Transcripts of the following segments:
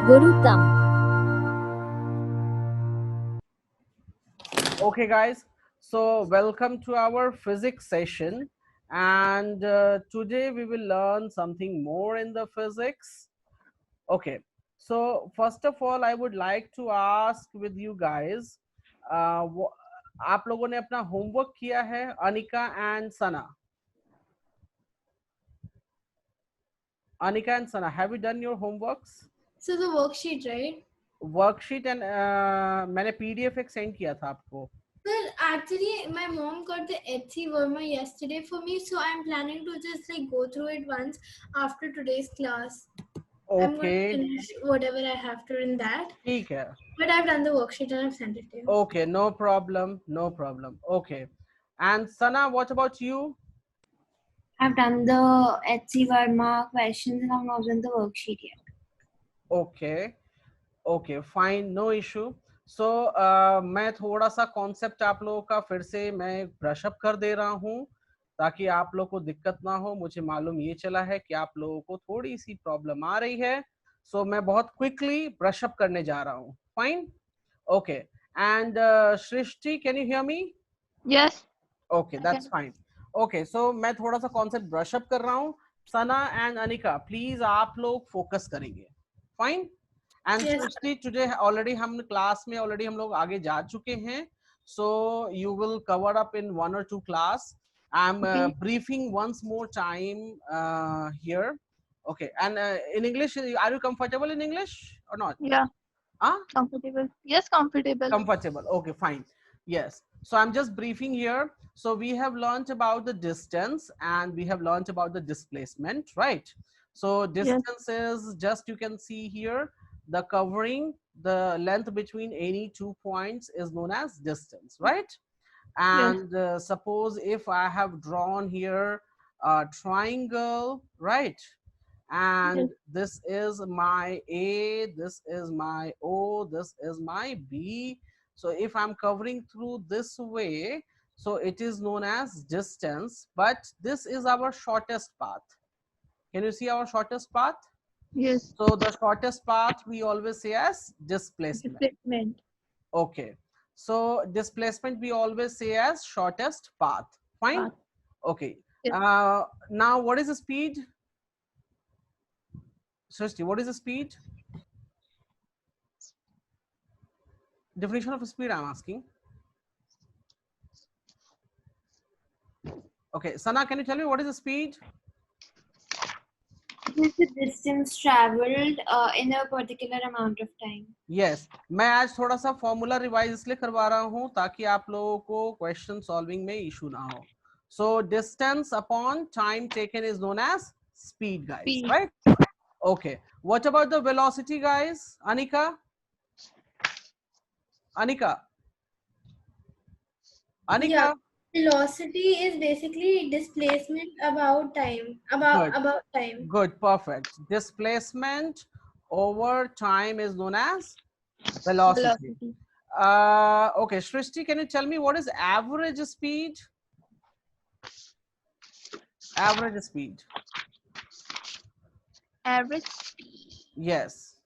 Gurutam. Okay, guys. So, welcome to our physics session. And today we will learn something more in the physics. Okay. So, first of all, I would like to ask with you guys, आप लोगों ने अपना homework किया है? Anika and Sana. Anika and Sana, have you done your homeworks? So the worksheet, right? Worksheet and मैंने PDF एक send किया था आपको. Sir, actually, my mom got the Etsy Verma yesterday for me, so I'm planning to just like go through it once after today's class. I'm going to finish whatever I have to in that. ठीक है. But I've done the worksheet and I've sent it to you. Okay, no problem, no problem. Okay. And Sana, what about you? I've done the Etsy Verma questions and I've not done the worksheet yet. Okay, okay, fine, no issue. So मैं थोड़ा सा concept आप लोगों का फिर से मैं brush up कर दे रहा हूँ ताकि आप लोग को दिक्कत ना हो. मुझे मालूम ये चला है कि आप लोगों को थोड़ी सी प्रॉब्लम आ रही है. So मैं बहुत क्विकली ब्रश अप करने जा रहा हूँ. Fine. Okay. And Shrishti, can you hear me? Yes. Okay, that's fine. Okay, so मैं थोड़ा सा कॉन्सेप्ट ब्रश अप कर रहा हूँ. सना एंड अनिका, प्लीज आप लोग फोकस करेंगे. Fine. And Srishti, today already हम क्लास में ऑलरेडी हम लोग आगे जा चुके हैं. So you will cover up in 1 or 2 class. I'm briefing once more time here. Okay, and in English, are you comfortable in English or not? Yeah. Huh? Comfortable. Yes, comfortable. Comfortable. Okay, fine. Yes. So I'm just briefing here. So we have learned about the distance and we have learned about the displacement, right? So distance is just, you can see here, the covering, the length between any 2 points is known as distance, right? And suppose if I have drawn here a triangle, right? And this is my A, this is my O, this is my B. So if I'm covering through this way, so it is known as distance, but this is our shortest path. Can you see our shortest path? Yes. So the shortest path we always say as displacement. Displacement. Okay. So displacement we always say as shortest path. Fine. Okay. Yes. Now what is the speed? Srishti, what is the speed? Definition of speed I'm asking. Okay, Sana, can you tell me what is the speed? It is the distance traveled in a particular amount of time. Yes, मैं आज थोड़ा सा formula revise इसलिए करवा रहा हूँ ताकि आप लोगों को क्वेश्चन सॉल्विंग में इशू ना हो. So distance upon time taken is known as speed, guys. Speed. Right? Okay. What about the velocity, guys? Anika? Anika? Anika? Yeah. Velocity is basically displacement about time. About time. Good, perfect. Displacement over time is known as velocity. Okay, Shrishti, can you tell me what is average speed? Average speed. Average speed. Yes.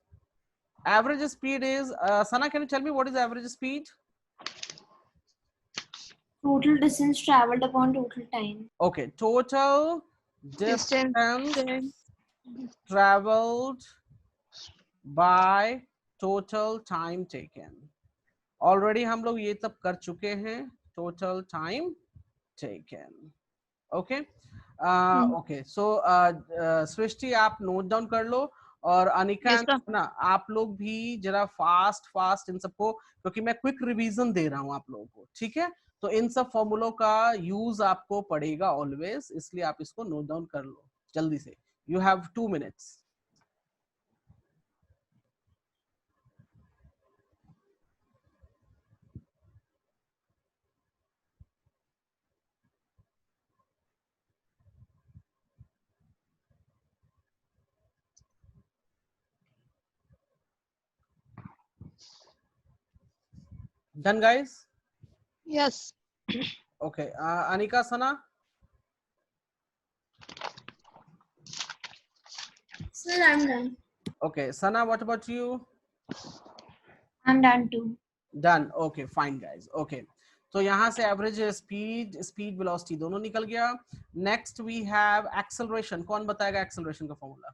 Average speed is, Sana, can you tell me what is average speed? Total distance traveled upon total time. Okay, total distance traveled by total time taken. Already हम लोग ये तब कर चुके हैं. Total time taken. Okay. Okay. So सृष्टि आप note down कर लो और अनिका ना आप लोग भी जरा फास्ट इन सबको, क्योंकि मैं क्विक रिवीजन दे रहा हूँ आप लोगों को. ठीक है, तो इन सब फॉर्मूलों का यूज आपको पड़ेगा ऑलवेज, इसलिए आप इसको नोट डाउन कर लो जल्दी से. You have 2 minutes. Done, guys? Yes. Okay. Anika, Sana? Sir, I'm done. Okay, Sana, what about you? I'm done too. Done. Okay, fine guys. Okay, तो यहाँ से एवरेज स्पीड वेलोसिटी दोनों निकल गया. Next we have acceleration. कौन बताएगा acceleration का formula?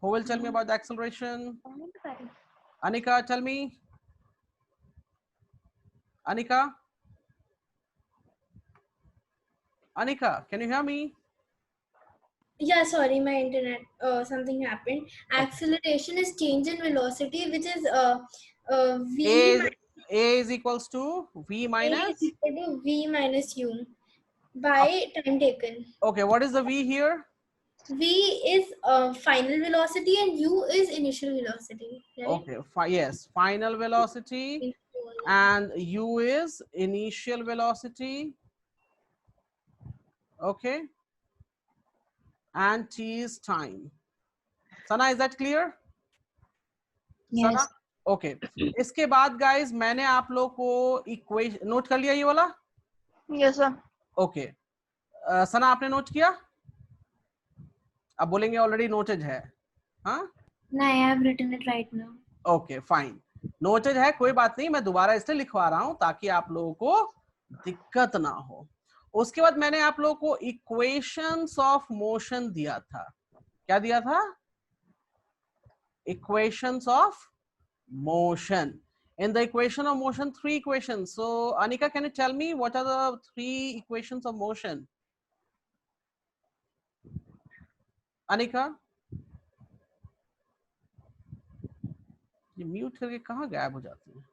Who will tell me about the acceleration? Anika, tell me. Anika? Anika, can you hear me? Yeah, sorry, my internet, something happened. Acceleration is change in velocity, which is v A is equals to V A minus? is equal to v minus u by time taken. Okay, what is the V here? V is final velocity and u is initial velocity, right? Okay, yes, final velocity and U is initial velocity. Okay, and T is time. Sana, is that clear? Yes. Sana? Okay. इसके बाद guys मैंने आप लोग को equation note कर लिया ये वाला? Yes, sir. Okay. सना आपने नोट किया? अब बोलेंगे ऑलरेडी नोटेड है. हाँ? No, I have written it right now. Okay, fine. Noted है, कोई बात नहीं, मैं दोबारा इसलिए लिखवा रहा हूं ताकि आप लोगों को दिक्कत ना हो. उसके बाद मैंने आप लोगों को इक्वेशंस ऑफ मोशन दिया था. क्या दिया था? Equations of motion. In the equation of motion, 3 equations. So, Anika, can you tell me what are the 3 equations of motion? Anika? ये mute करके कहाँ गायब हो जाती है?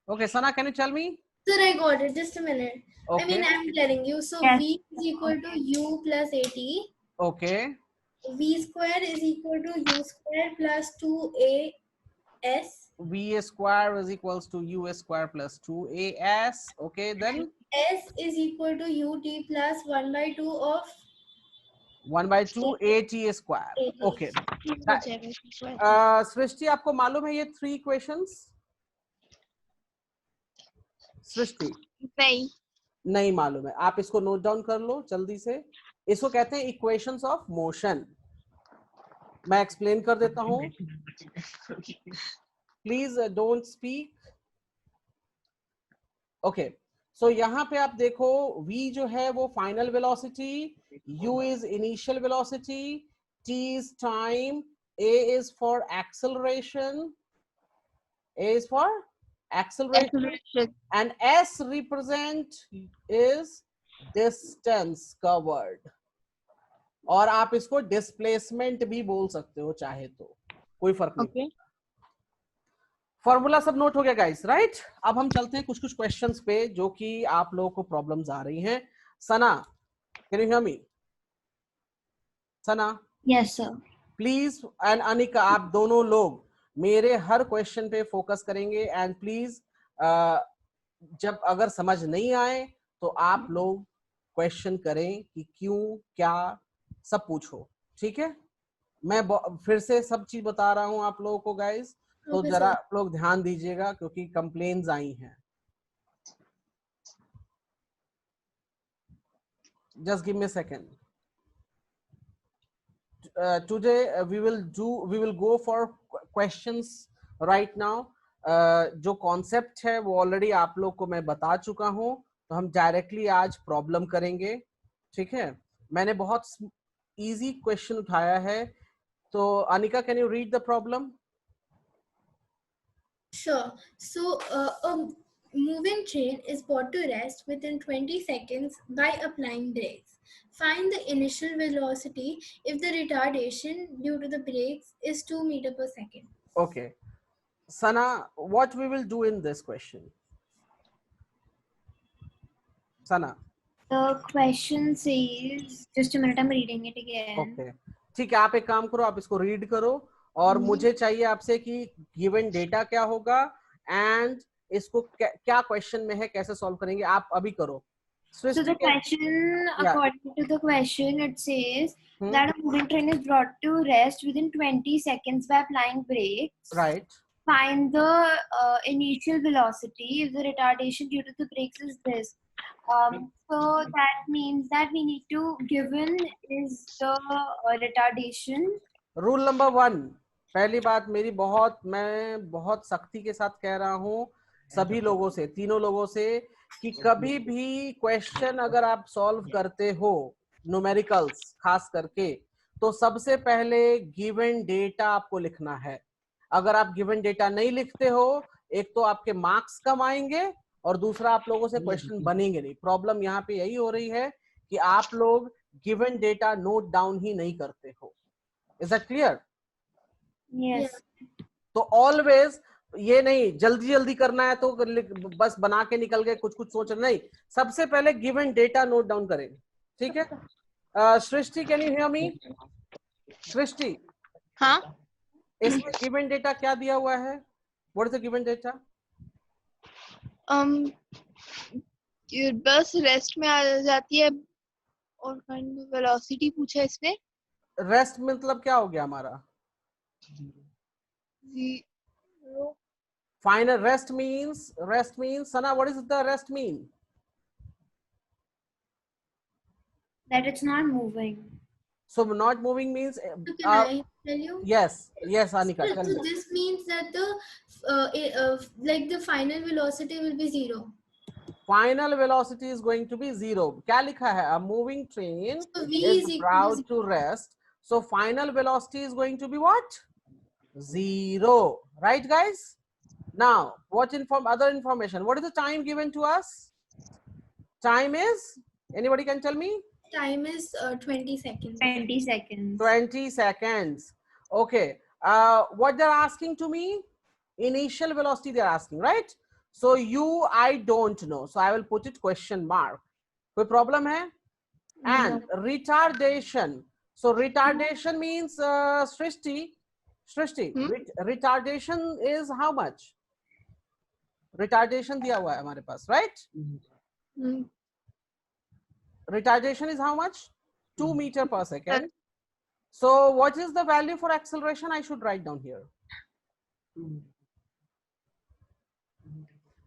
Okay, Sana, can you tell me? Sir, I got it. Just a minute. Okay. I mean, I'm telling you. So Yes. v is equal to u plus at. Okay. V square is equal to u square plus 2as. V square is equals to U square plus 2AS. Okay, then S is equal to ut plus 1 by 2 of 1 by 2 AT square. AT. Okay. सृष्टि आपको मालूम है ये 3 equations? सृष्टि नहीं. नहीं मालूम है. आप इसको नोट डाउन कर लो जल्दी से. इसको कहते हैं इक्वेशंस ऑफ मोशन. मैं एक्सप्लेन कर देता हूं. Please don't speak. ओके, सो यहाँ पे आप देखो v जो है वो final velocity, u is initial velocity, t is time, a is for acceleration, a is for acceleration, and s represent is distance covered. और आप इसको डिस्प्लेसमेंट भी बोल सकते हो चाहे तो, कोई फर्क नहीं. फॉर्मूला सब नोट हो गया गाइस, राइट? अब हम चलते हैं कुछ कुछ क्वेश्चंस पे जो कि आप लोगों को प्रॉब्लम्स आ रही हैं. Sana, can you hear me? Sana? Yes, sir. Please, and Anika, आप दोनों लोग मेरे हर क्वेश्चन पे फोकस करेंगे. एंड प्लीज जब अगर समझ नहीं आए तो आप लोग क्वेश्चन करें कि क्यों, क्या, सब पूछो. ठीक है? मैं फिर से सब चीज बता रहा हूं आप लोगों को गाइस, तो Okay, जरा sir. आप लोग ध्यान दीजिएगा क्योंकि कंप्लेन्स आई हैं. Just give me a second. Today we will go for questions right now. जो कॉन्सेप्ट है वो ऑलरेडी आप लोग को मैं बता चुका हूं, तो हम डायरेक्टली आज प्रॉब्लम करेंगे. ठीक है? मैंने बहुत इजी क्वेश्चन उठाया है. तो Anika, can you read the problem? Sure. So, a moving train is brought to rest within 20 seconds by applying brakes. Find the initial velocity if the retardation due to the brakes is 2 meters per second. Okay. Sana, what we will do in this question? Sana. The question says, just a minute, I'm reading it again. Okay. ठीक है, आप एक काम करो, आप इसको read करो और मुझे चाहिए आपसे कि गिवन डेटा क्या होगा एंड इसको क्या क्वेश्चन में है, कैसे सॉल्व करेंगे, आप अभी करो. So the question, according to the question, it says that a moving train is brought to rest within 20 seconds by applying brakes. Right. Find the initial velocity if the retardation due to the brakes is this. So that means that we need to given is the retardation. Rule number 1, पहली बात मेरी मैं बहुत सख्ती के साथ कह रहा हूँ सभी लोगों से, तीनों लोगों से, कि कभी भी क्वेश्चन अगर आप सॉल्व करते हो न्यूमेरिकल्स खास करके, तो सबसे पहले गिवन डेटा आपको लिखना है। अगर आप गिवन डेटा नहीं लिखते हो, एक तो आपके मार्क्स कम आएंगे और दूसरा आप लोगों से क्वेश्चन बनेंगे नहीं। प्रॉब्लम यहाँ पे यही हो रही है कि आप लोग गिवन डेटा नोट डाउन ही नहीं करते हो। Is that clear? Yes. तो ऑलवेज ये नहीं जल्दी जल्दी करना है तो बस बना के निकल गए, कुछ कुछ सोच नहीं, सबसे पहले गिवन डेटा नोट डाउन करें। ठीक है? सृष्टि, कैन यू हियर मी? सृष्टि, हाँ, इसमें गिवन डेटा क्या दिया हुआ है? What is the given data? ये बस रेस्ट में आ जाती है और वेलोसिटी पूछा है इसमें। रेस्ट मतलब क्या हो गया हमारा? Final rest means Sana, what is the rest mean? That it's not moving. So not moving means So can I tell you? yes, Anika, tell So me. this means that the final velocity will be 0. Final velocity is going to be 0. क्या लिखा है? A moving train So V is is equal about to to rest. So final velocity is going to be what? 0. Right, guys? Now, what other information? What is the time given to us? Time is, anybody can tell me? time is 20 seconds. 20 seconds. 20 seconds. Okay. What they're asking to me? Initial velocity they're asking, right? So U, I don't know. So I will put it question mark. कोई problem है? And retardation. So retardation means Srishti, retardation is how much? Retardation दिया हुआ है हमारे पास, right? Retardation is how much? 2 meters per second. So what is the value for acceleration? I should write down here.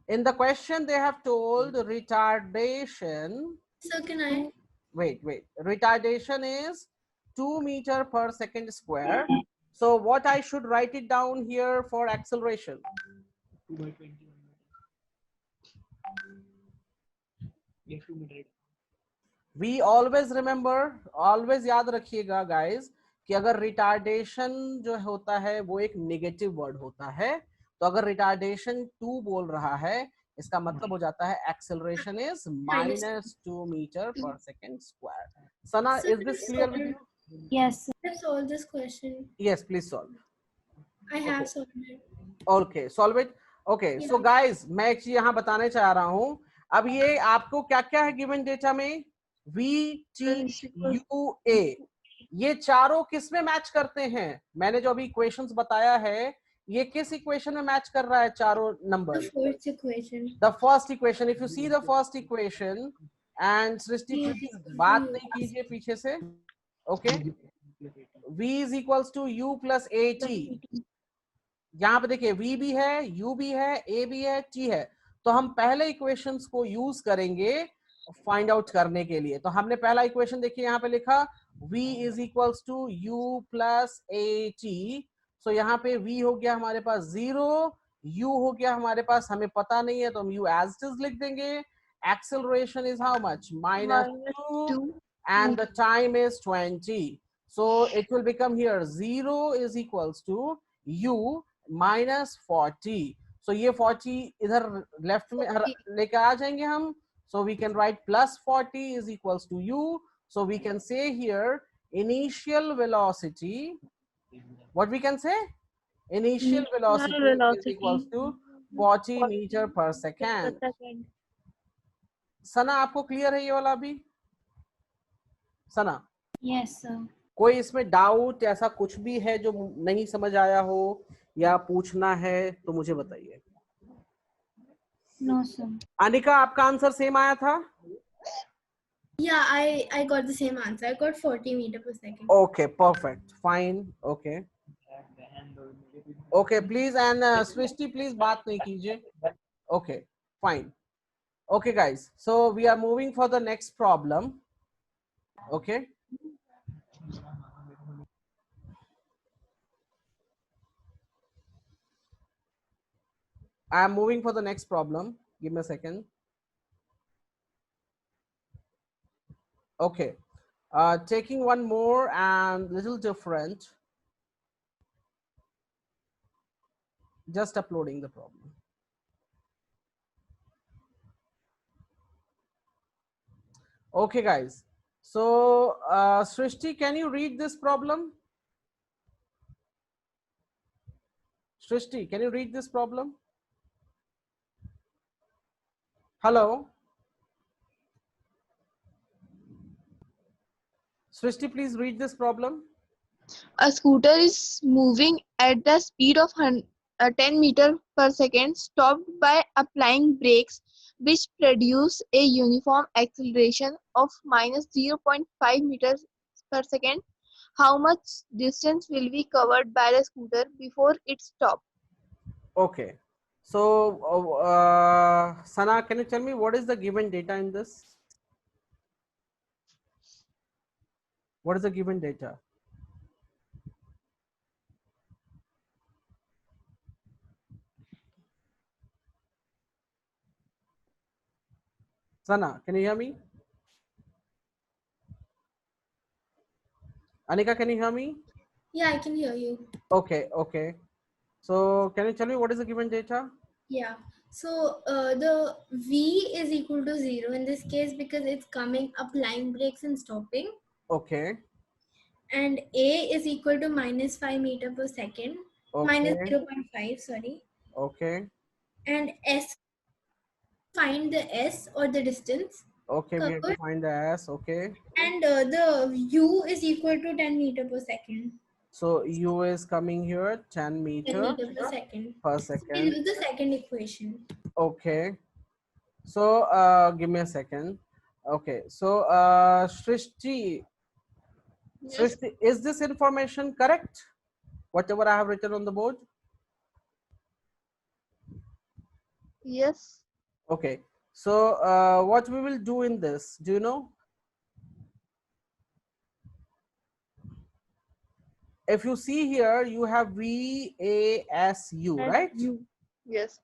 In the question they have told retardation. So can I? Wait. Retardation is 2 meters per second square. So what I should write it down here for acceleration? 2/21. Yes, 2 meter. We always remember, always याद रखिएगा guys, कि अगर retardation जो होता है वो एक negative word होता है, तो अगर रिटार्डेशन 2 बोल रहा है, इसका मतलब हो जाता है acceleration is -2 metre per second square. Sana, is this clear with you? Yes. Let's solve this question. Yes, please solve. I have solved it. Okay, solve it. Okay, so guys, मैं एक चीज यहाँ बताने चाह रहा हूँ. अब ये आपको क्या क्या है गिवन डेटा में? V, T, U, A. ये चारों किस में मैच करते हैं? मैंने जो अभी इक्वेशंस बताया है, ये किस इक्वेशन में मैच कर रहा है चारों number? The first equation. The first equation. If you see the first equation, and Srishti please बात नहीं कीजिए पीछे से. Okay. V is equals to U plus AT. यहाँ पे देखिए V भी है, U भी है, A भी है, T है. तो हम पहले इक्वेशंस को यूज करेंगे फाइंड आउट करने के लिए. तो हमने पहला इक्वेशन देखिए यहाँ पे लिखा V is equals to U plus AT. सो यहाँ पे V हो गया हमारे पास 0, U हो गया हमारे पास, हमें पता नहीं है तो हम U as it is लिख देंगे. Acceleration is how much? -2 and the time is 20. So it will become here 0 is equals to U minus 40. So ये 40 इधर लेफ्ट में लेके आ जाएंगे हम. So we can write plus 40 is equals to U. So we can say here initial velocity. What we can say? Initial velocity is equals to 40 meter per second. सना आपको clear है ये वाला अभी? सना? Yes, sir. कोई इसमें doubt ऐसा कुछ भी है जो नहीं समझ आया हो या पूछना है तो मुझे बताइए. No, sir. अनिका, आपका आंसर सेम आया था? Yeah, I got the same answer. I got 40 meter per second. Okay, perfect, fine, okay. Okay, please, and Srishti please बात नहीं कीजिए. Okay, fine. Okay, guys. So we are moving for the next problem. Okay. I am moving for the next problem. Give me a second. Okay. Taking one more and little different. Just uploading the problem. Okay, guys. So, Srishti, can you read this problem? Srishti, can you read this problem? Hello? Srishti, please read this problem. A scooter is moving at the speed of 10 meters per second, stopped by applying brakes, which produce a uniform acceleration of minus 0.5 meters per second. How much distance will be covered by the scooter before it stops? Okay. So, Sana, can you tell me what is the given data in this? What is the given data? Sana, can you hear me? Anika, can you hear me? Yeah, I can hear you. Okay, okay. So can you tell me what is the given data? Yeah. So the V is equal to 0 in this case because it's coming applying brakes and stopping. Okay, And A is equal to minus 5 meter per second. Minus okay, 0.5, sorry. okay, And S, find the S or the distance okay. We have to covered. find the S. Okay. And the U is equal to 10 meter per second. So U is coming here 10 10 meter meter per second. per So we second. use the second equation. Okay. So give me a second. Okay. So Srishti, Yes. Srishti, is this information correct? Whatever I have written on the board? Yes. Okay. So what we will do in this, do you know? If you see here, you have VASU, right? Yes.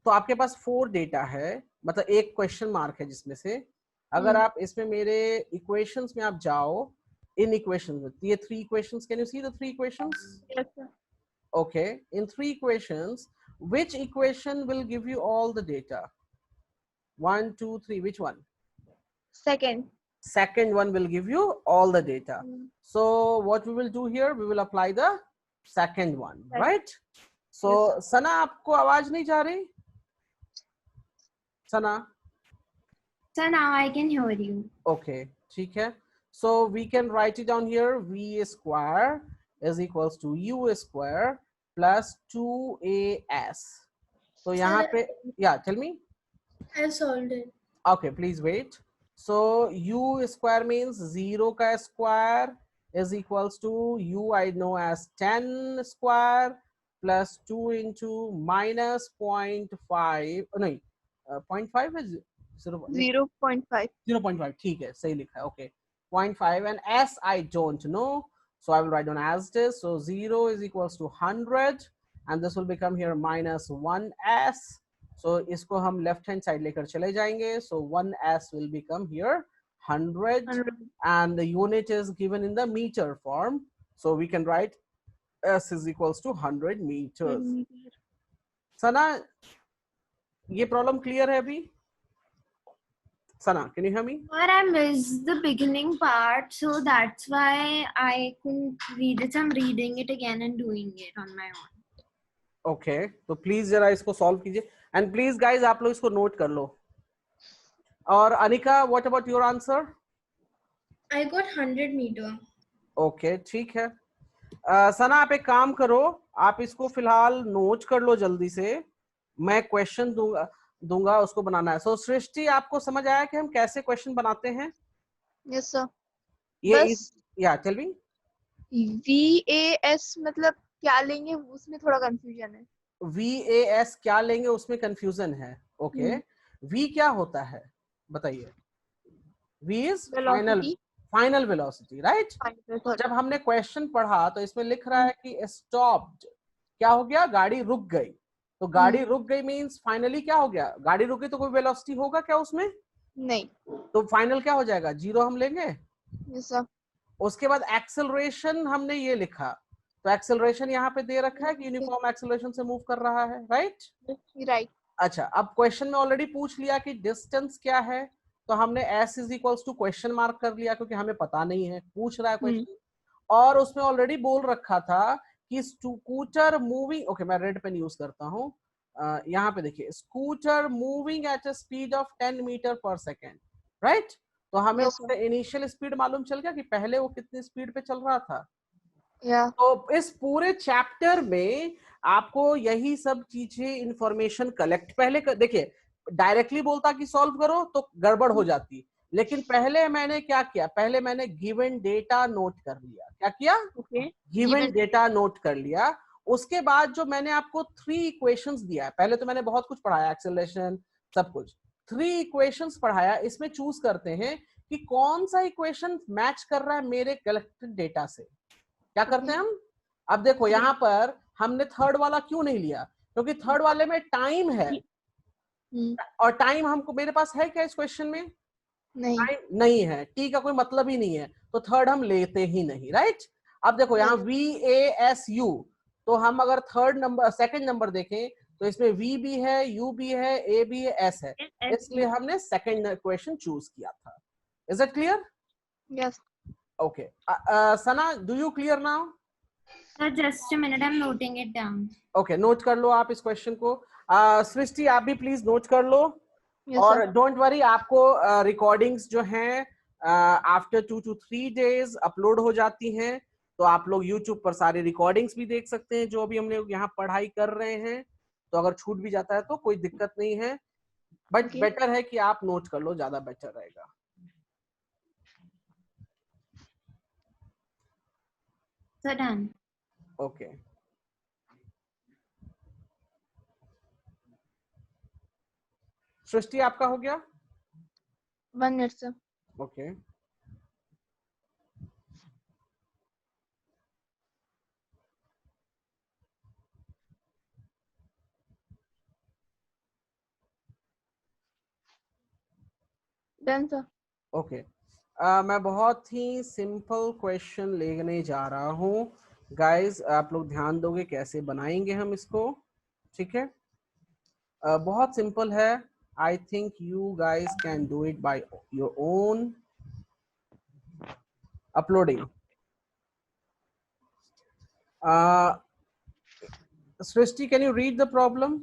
तो आपके पास 4 data है, मतलब एक question mark है जिसमें से अगर आप इसमें मेरे इक्वेशंस में आप जाओ इन इक्वेशंस में ये 3 equations, can you see the 3 equations? Yes, sir. Okay, in 3 equations, which equation will give you all the data? 1, 2, 3, which one? Second. Second one will give you all the data. So what we will do here, we will apply the second one, right? So Sana, आपको आवाज नहीं जा रही? Sana? So now I can hear you. Okay, ठीक है. So we can write it down here. V square is equals to U square plus 2AS. So यहाँ पे, yeah, tell me. I've solved it. Okay, please wait. So U square means 0 का square is equals to U I know as 10 square plus 2 into minus 0.5. नहीं, 0.5 is 0.5. 0.5. ठीक है, सही लिखा है. Okay, 0.5 and S I don't know, so I will write down as it is. So 0 is equals to 100 and this will become here minus 1S. So इसको हम left hand side लेकर चले जाएंगे. So 1S will become here 100 and the unit is given in the meter form. So we can write S is equals to 100 meters. Sana, ये problem clear है अभी? Sana, can you hear me? Or I missed the beginning part, so that's why I couldn't read it. I'm reading it again and doing it on my own. Okay, तो please जरा इसको solve कीजिए and please guys आप लोग इसको note कर लो. और Anika, what about your answer? I got 100 meter. Okay, ठीक है. सना, आप एक काम करो, आप इसको फिलहाल नोट कर लो जल्दी से. मैं क्वेश्चन दूंगा उसको बनाना है. सो सृष्टि, आपको समझ आया कि हम कैसे क्वेश्चन बनाते हैं? Yes, sir. ये बस या टेल मी. VAS मतलब क्या लेंगे उसमें थोड़ा कंफ्यूजन है. VAS क्या लेंगे उसमें कंफ्यूजन है. ओके, v क्या होता है बताइए? v is Velocity. Final velocity, right? Sorry. जब हमने क्वेश्चन पढ़ा तो इसमें लिख रहा है कि स्टॉप्ड, क्या हो गया? गाड़ी रुक गई। तो गाड़ी रुक गई मींस फाइनली क्या हो गया? गाड़ी रुक गई तो कोई वेलोसिटी होगा क्या उसमें? नहीं। तो फाइनल क्या हो जाएगा? 0 हम लेंगे। Yes sir. उसके बाद एक्सेलरेशन हमने ये लिखा, तो एक्सेलरेशन यहाँ पे दे रखा है कि यूनिफॉर्म एक्सेलरेशन से मूव कर रहा है, राइट? Right. अच्छा, अब क्वेश्चन में ऑलरेडी पूछ लिया कि डिस्टेंस क्या है, तो हमने s is equals to question mark कर लिया क्योंकि हमें पता नहीं है, पूछ रहा है क्वेश्चन। और उसमें ऑलरेडी बोल रखा था कि स्कूटर मूविंग, ओके मैं रेड पेन यूज करता हूँ, यहाँ पे देखिए, scooter moving at a speed of 10 metre per second, right? तो हमें Yes, उससे इनिशियल स्पीड मालूम चल गया कि पहले वो कितनी स्पीड पे चल रहा था। Yeah. तो इस पूरे चैप्टर में आपको यही सब चीजें इंफॉर्मेशन कलेक्ट पहले देखिए, डायरेक्टली बोलता कि सॉल्व करो तो गड़बड़ हो जाती, लेकिन पहले मैंने क्या किया? पहले मैंने गिवन डेटा नोट कर लिया। क्या किया? Okay. गिवन डेटा नोट कर लिया। उसके बाद जो मैंने आपको 3 इक्वेशंस दिया है, पहले तो मैंने बहुत कुछ पढ़ाया, एक्सेलरेशन सब कुछ, 3 इक्वेशंस पढ़ाया। इसमें चूज करते हैं कि कौन सा इक्वेशन मैच कर रहा है मेरे कलेक्टेड डेटा से। क्या करते हैं हम? अब देखो यहाँ पर हमने थर्ड वाला क्यों नहीं लिया? क्योंकि थर्ड वाले में टाइम है, और टाइम हमको मेरे पास है क्या इस क्वेश्चन में? नहीं। टाइम नहीं है, टी का कोई मतलब ही नहीं है, तो थर्ड हम लेते ही नहीं, राइट? अब देखो यहाँ VASU, तो हम अगर थर्ड नंबर सेकंड नंबर देखें तो इसमें V भी है, U भी है, A भी है, S है, इसलिए हमने सेकंड क्वेश्चन चूज किया था। Is it clear? Yes. Okay Sana, do you clear now? Sir, just a minute, I'm noting it down. Okay, note कर लो आप इस क्वेश्चन को। सृष्टि आप भी प्लीज नोट कर लो। Yes और sir. डोंट वरी, आपको रिकॉर्डिंग्स जो हैं आफ्टर 2 to 3 days अपलोड हो जाती हैं, तो आप लोग यूट्यूब पर सारी रिकॉर्डिंग्स भी देख सकते हैं जो भी हम लोग यहाँ पढ़ाई कर रहे हैं। तो अगर छूट भी जाता है तो कोई दिक्कत नहीं है, बट Okay. बेटर है कि आप नोट कर लो, ज्यादा बेटर रहेगा। Sir, done. ओके सृष्टि, आपका हो गया? 1 minute sir. Okay Done sir. Okay मैं बहुत ही सिंपल क्वेश्चन लेने जा रहा हूँ गाइस, आप लोग ध्यान दोगे कैसे बनाएंगे हम इसको, ठीक है? बहुत सिंपल है। I think you guys can do it by your own uploading. Srishti, can you read the problem?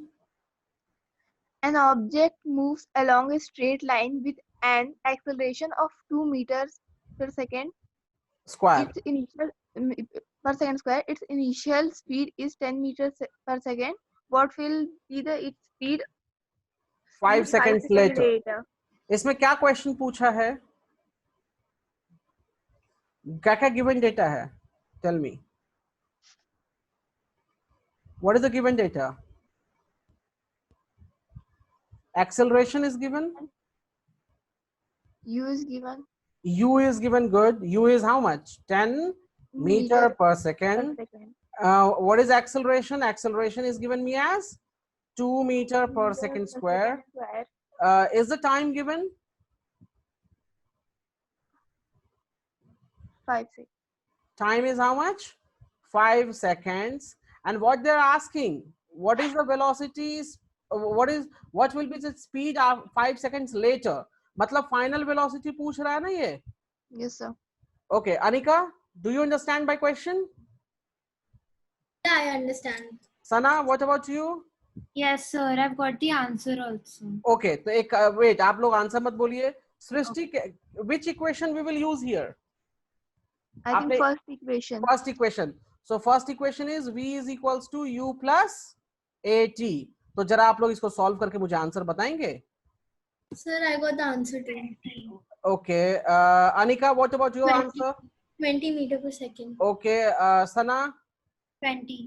An object moves along a straight line with an acceleration of 2 meters per second. Square Its initial per second square. Its initial speed is 10 meters per second. What will be its speed 5 5 seconds seconds later. later? इसमें क्या question पूछा है? क्या क्या given data है? Tell me, what is the given data? Acceleration is given. U is given. U is given, good. U is how much? 10 meter per second. What is acceleration? Acceleration is given me as 2 meter per second square. Is the time given? 5 seconds. Time is how much? 5 seconds. And what they're asking, what is the velocity? What will be the speed of 5 seconds later? मतलब final velocity पूछ रहा है ना ये? Yes sir. Okay, Anika, do you understand my question? Yeah, I understand. Sana, what about you? Yes, sir. I've got the answer also. Okay, तो एक wait, आप लोग आंसर मत बोलिए। सृष्टि, which equation we will use here? I think first equation. First equation. So first equation is V is equals to U plus AT. तो जरा आप लोग इसको सॉल्व करके मुझे आंसर बताएंगे? Sir, I got the answer too. Okay, Anika, what about your 20. answer? 20 meter per second. Okay, Sana. 20.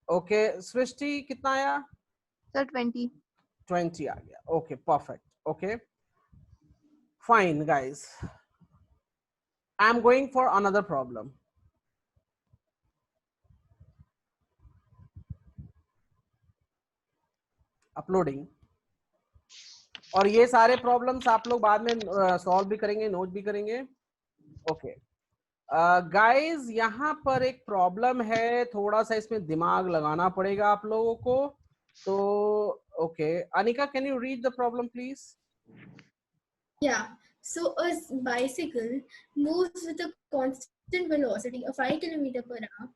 Okay, सृष्टि कितना आया? Sir 20. 20 आ गया. Okay, perfect. Okay, fine guys, I'm going for another problem. Uploading. और ये सारे problems आप लोग बाद में सॉल्व भी करेंगे, नोट भी करेंगे. ओके गाइस, यहाँ पर एक प्रॉब्लम है, थोड़ा सा इसमें दिमाग लगाना पड़ेगा आप लोगों को. तो okay, Anika, can you read the problem please? Yeah. So a bicycle moves with a constant velocity of 5 km per hour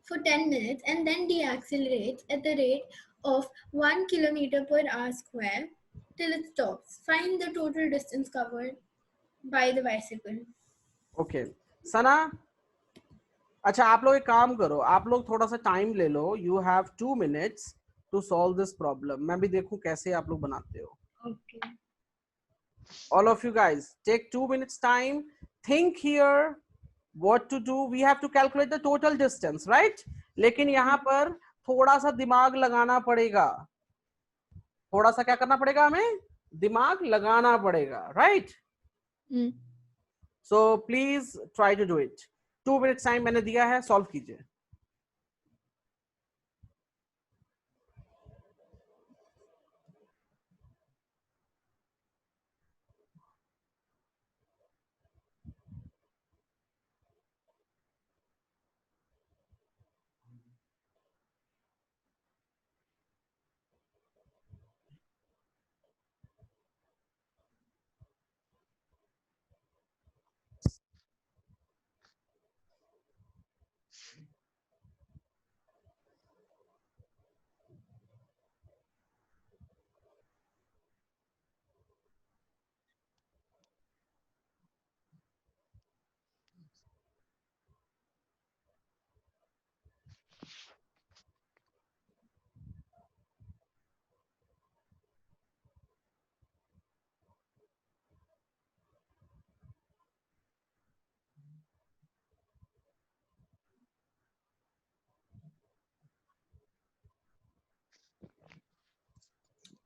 for 10 minutes and then deaccelerates at the rate of 1 km per hour square till it stops. Find the total distance covered by the bicycle. Okay Sana, अच्छा आप लोग एक काम करो, आप लोग थोड़ा सा टाइम ले लो. You have 2 minutes to solve this problem. मैं भी देखूं कैसे आप लोग बनाते हो. Okay. All of you guys take 2 minutes time, think here what to do. We have to calculate the total distance, right? लेकिन यहाँ पर थोड़ा सा दिमाग लगाना पड़ेगा. थोड़ा सा क्या करना पड़ेगा हमें? दिमाग लगाना पड़ेगा, right? So please try to do it. 2 minutes time मैंने दिया है, सॉल्व कीजिए.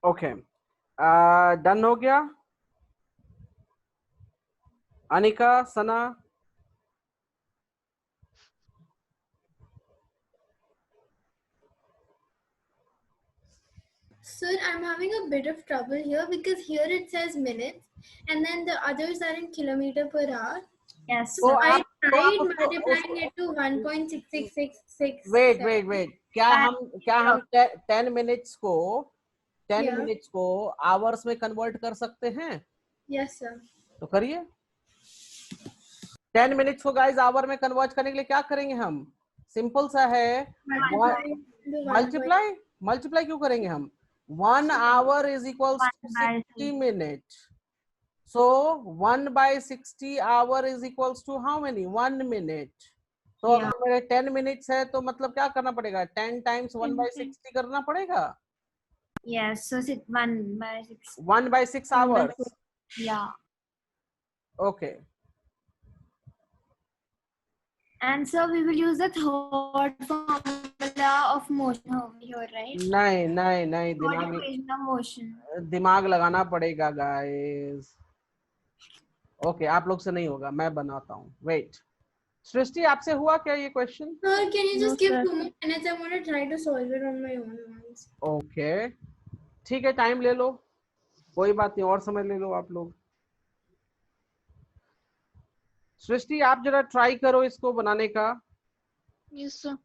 ओके, डन हो गया? अनिका, सना? Sir, I'm having a bit of trouble here because here it says minutes and then the others are in kilometer per hour. Yes, So sir. I tried उसको- multiplying it to 1.6666. Wait, क्या हम 10 minutes को 10 Yeah. Minutes को hours में convert कर सकते हैं? Yes, sir. तो करिए. 10 मिनट्स को गाइस आवर में कन्वर्ट करने के लिए क्या करेंगे हम? सिंपल सा है. मल्टीप्लाई क्यों करेंगे हम? 1 hour is equals to 60 minutes. So 1 by 60 hour is equals to how many? 1 minute. तो अगर मेरे 10 मिनट्स है तो मतलब क्या करना पड़ेगा? 10 times 1 by 60 करना पड़ेगा. Yes, so 1/6. 1 by 6 hours. Yeah. Okay. And so we will use the third formula of motion over here, right? नहीं, Third equation of motion. दिमाग लगाना पड़ेगा गाइस. ओके, आप लोग से नहीं होगा, मैं बनाता हूँ. वेट, सृष्टि आपसे हुआ क्या ये question? Sir, can you just No, give sir. 2 more minutes? I want to try to solve it on my own once. Okay, ठीक है, टाइम ले लो, कोई बात नहीं, और समय ले लो आप लोग. सृष्टि आप जरा ट्राई करो इसको बनाने का. Yes, sir.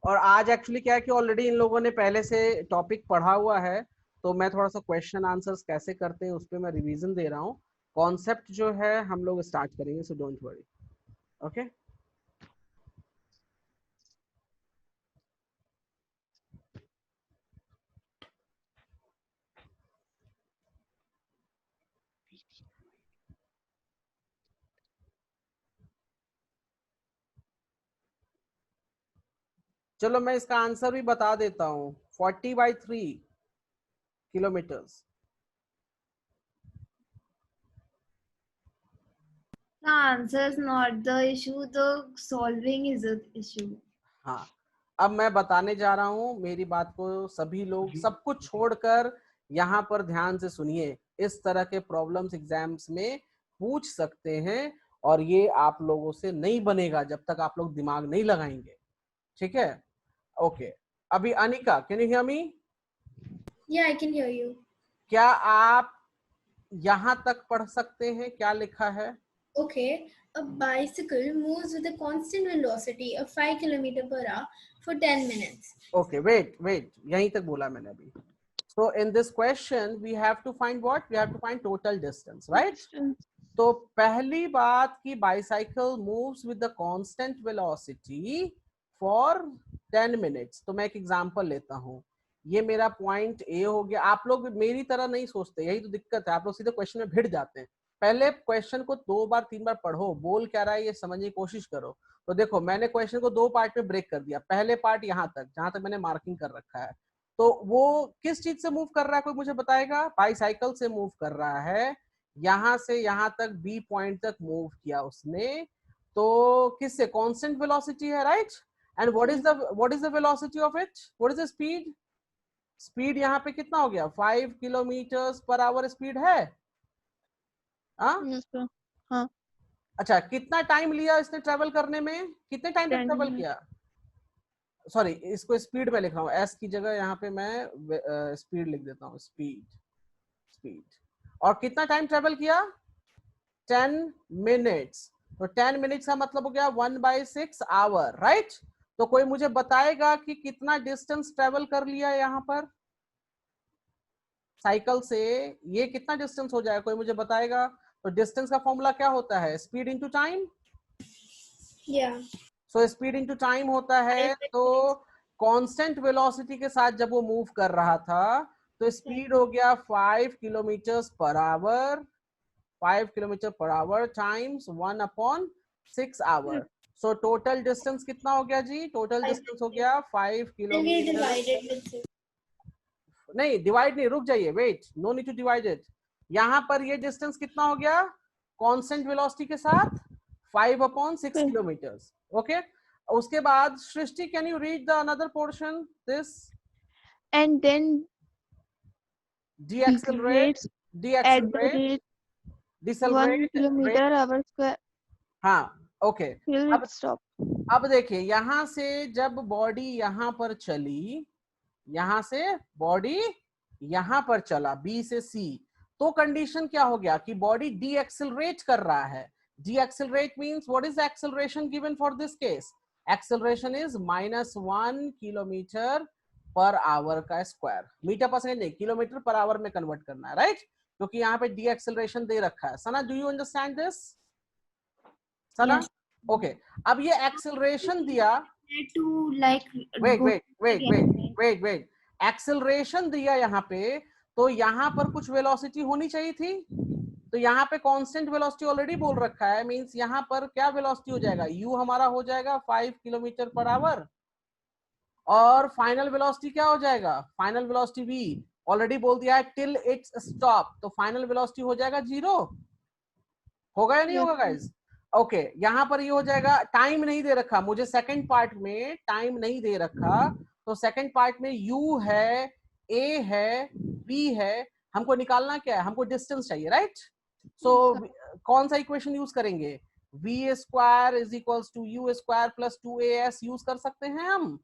और आज एक्चुअली क्या है कि ऑलरेडी इन लोगों ने पहले से टॉपिक पढ़ा हुआ है, तो मैं थोड़ा सा क्वेश्चन आंसर्स कैसे करते हैं उस पर मैं रिवीजन दे रहा हूँ. कॉन्सेप्ट जो है हम लोग स्टार्ट करेंगे, सो डोंट वरी. ओके, चलो मैं इसका आंसर भी बता देता हूँ. 40/3 kilometres. The answer is not the issue. The solving is the issue. हाँ, अब मैं बताने जा रहा हूं, मेरी बात को सभी लोग सब कुछ छोड़कर यहाँ पर ध्यान से सुनिए। इस तरह के प्रॉब्लम्स एग्जाम्स में पूछ सकते हैं और ये आप लोगों से नहीं बनेगा जब तक आप लोग दिमाग नहीं लगाएंगे, ठीक है? ओके, अभी Anika, can you hear me? Yeah, I can hear you. क्या आप यहाँ तक पढ़ सकते हैं? क्या लिखा है? Okay, a bicycle moves with a constant velocity of 5 km per hour for 10 minutes. Okay, wait, यहीं तक बोला मैंने अभी. So in this question we have to find what? We have to find total distance, right? तो पहली बात कि bicycle moves with the constant velocity for 10 minutes. तो मैं एक एग्जांपल लेता हूँ. ये मेरा पॉइंट ए हो गया. आप लोग मेरी तरह नहीं सोचते, यही तो दिक्कत है. आप लोग सीधे क्वेश्चन में भिड़ जाते हैं. पहले क्वेश्चन को 2 बार 3 बार पढ़ो, बोल क्या रहा है ये समझने की कोशिश करो. तो देखो मैंने क्वेश्चन को 2 पार्ट में ब्रेक कर दिया. पहले पार्ट यहाँ तक जहां तक मैंने मार्किंग कर रखा है, तो वो किस चीज से मूव कर रहा है कोई मुझे बताएगा? बाईसाइकिल से मूव कर रहा है. यहां से यहां तक बी पॉइंट तक मूव किया उसने. तो किससे? कांस्टेंट वेलोसिटी है, right? And what is the velocity of it? What is the speed? Speed यहाँ पे कितना हो गया? 5 किलोमीटर पर आवर स्पीड है. हाँ. अच्छा, कितना टाइम लिया इसने ट्रेवल करने में? कितने टाइम तक 10 ट्रेवल minutes. किया? सॉरी, इसको स्पीड में लिख रहा हूँ. एस की जगह यहाँ पे मैं स्पीड लिख देता हूँ. स्पीड. और कितना टाइम ट्रेवल किया? 10 मिनट्स. तो 10 मिनट्स का मतलब हो गया 1/6 आवर, राइट? तो कोई मुझे बताएगा कि कितना डिस्टेंस ट्रेवल कर लिया यहाँ पर साइकिल से? ये कितना डिस्टेंस हो जाएगा? कोई मुझे बताएगा? तो डिस्टेंस का फॉर्मूला क्या होता है? Speed into time. Yeah. So speed into time होता है. तो कांस्टेंट वेलोसिटी के साथ जब वो मूव कर रहा था तो स्पीड हो गया 5 kilometre per hour. 5 kilometre per hour times 1/6 hour. So total distance कितना हो गया जी? टोटल डिस्टेंस हो गया 5 And we kilometre. divided with 6. नहीं, डिवाइड नहीं, रुक जाइए, wait, no need to divide it. यहाँ पर ये डिस्टेंस कितना हो गया कांस्टेंट वेलोसिटी के साथ? 5/6 किलोमीटर. ओके. उसके बाद Srishti, can you read the another portion this? And then decelerate, at the rate 1 decelerate. kilometer hour square हाँ, ओके. till अब it stop. अब देखिए, यहां से जब बॉडी यहां पर चली, यहां से बॉडी यहां पर चला बी से सी, तो कंडीशन क्या हो गया कि बॉडी डी एक्सेलरेट कर रहा है. D accelerate means what is the acceleration given for this case? Acceleration is -1 kilometre per our का स्क्वायर. मीटर पर सेकंड नहीं, किलोमीटर पर आवर में कन्वर्ट करना है, राइट? क्योंकि यहाँ पे डी एक्सेलरेशन दे रखा है. Sana, do you understand this? Sana, Yes. Okay. अब ये एक्सेलरेशन दिया. To like wait. एक्सेलरेशन दिया यहाँ पे, तो यहाँ पर कुछ वेलोसिटी होनी चाहिए थी. तो यहाँ पे कांस्टेंट वेलोसिटी ऑलरेडी बोल रखा है. मींस यहाँ पर क्या वेलोसिटी हो जाएगा? यू हमारा हो जाएगा 5 किलोमीटर पर आवर. और फाइनल वेलोसिटी क्या हो जाएगा? फाइनल वेलोसिटी वी ऑलरेडी बोल दिया है टिल इट्स स्टॉप. तो फाइनल वेलोसिटी हो जाएगा 0. होगा या नहीं होगा गाइस? ओके. यहाँ पर ये हो जाएगा. टाइम नहीं दे रखा मुझे, सेकंड पार्ट में टाइम नहीं दे रखा. तो सेकंड पार्ट में u है, a है, b है. हमको निकालना क्या है? हमको डिस्टेंस चाहिए, राइट? सो कौन सा इक्वेशन यूज करेंगे? v square is equals to u square plus 2as use कर सकते हैं हम.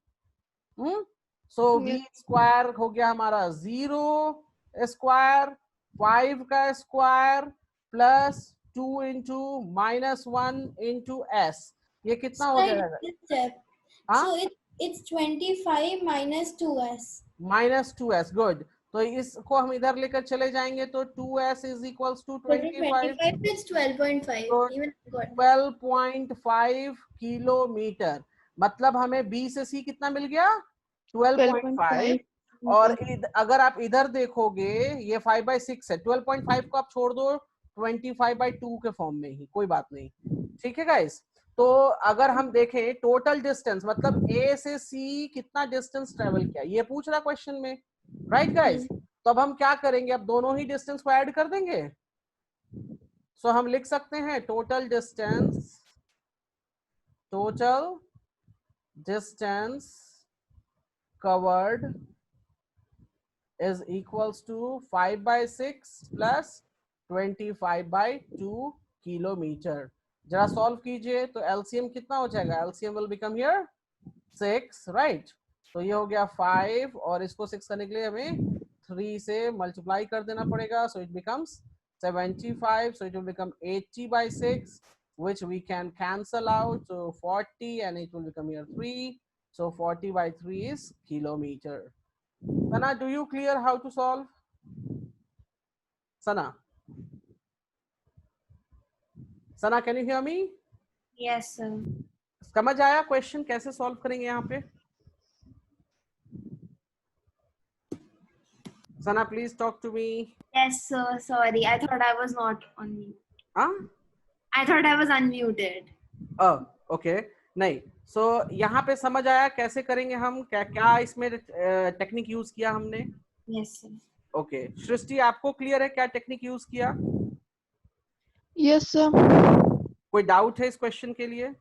सो v स्क्वायर हो गया हमारा 0 स्क्वायर 5 का square plus 2 into -1 into s. ये कितना हो जाएगा? So it's 25 minus 2s. -2s. Good. तो इसको हम इधर लेकर चले जाएंगे तो 2s is equals to 25. It's 12.5. तो Even got 12.5 किलोमीटर. मतलब हमें b से c कितना मिल गया? 12.5. और अगर आप इधर देखोगे ये 5/6 है. 12.5 को आप छोड़ दो 25/2 के फॉर्म में ही, कोई बात नहीं. ठीक है गाइस? तो अगर हम देखें टोटल डिस्टेंस, मतलब ए से सी कितना डिस्टेंस ट्रेवल किया, ये पूछ रहा क्वेश्चन में, राइट गाइस? तो अब हम क्या करेंगे? अब दोनों ही डिस्टेंस को ऐड कर देंगे. सो हम लिख सकते हैं total distance covered is equals to 5/6 plus 25/2 kilometre. जरा सॉल्व कीजिए तो एलसीएम कितना हो जाएगा? LCM will become here 6, right? तो ये हो गया 5 और इसको 6 करने के लिए हमें 3 से मल्टीप्लाई कर देना पड़ेगा, so it becomes 75, so it will become 80/6, which we can cancel out, so 40 and it will become here 3, so 40/3 is kilometer. Sana, do you clear how to solve? Sana, can you hear me? Yes, sir. समझ आया question कैसे solve करेंगे यहाँ पे? Sana, please talk to me. Yes, sir. Sorry, I thought I was not on mute. हाँ? I thought I was unmuted. Okay, नहीं, सो यहाँ पे समझ आया कैसे करेंगे हम? क्या क्या इसमें टेक्निक यूज किया हमने? Yes, sir. ओके, सृष्टि आपको क्लियर है क्या टेक्निक यूज किया? Yes sir. कोई डाउट है इस क्वेश्चन के लिए?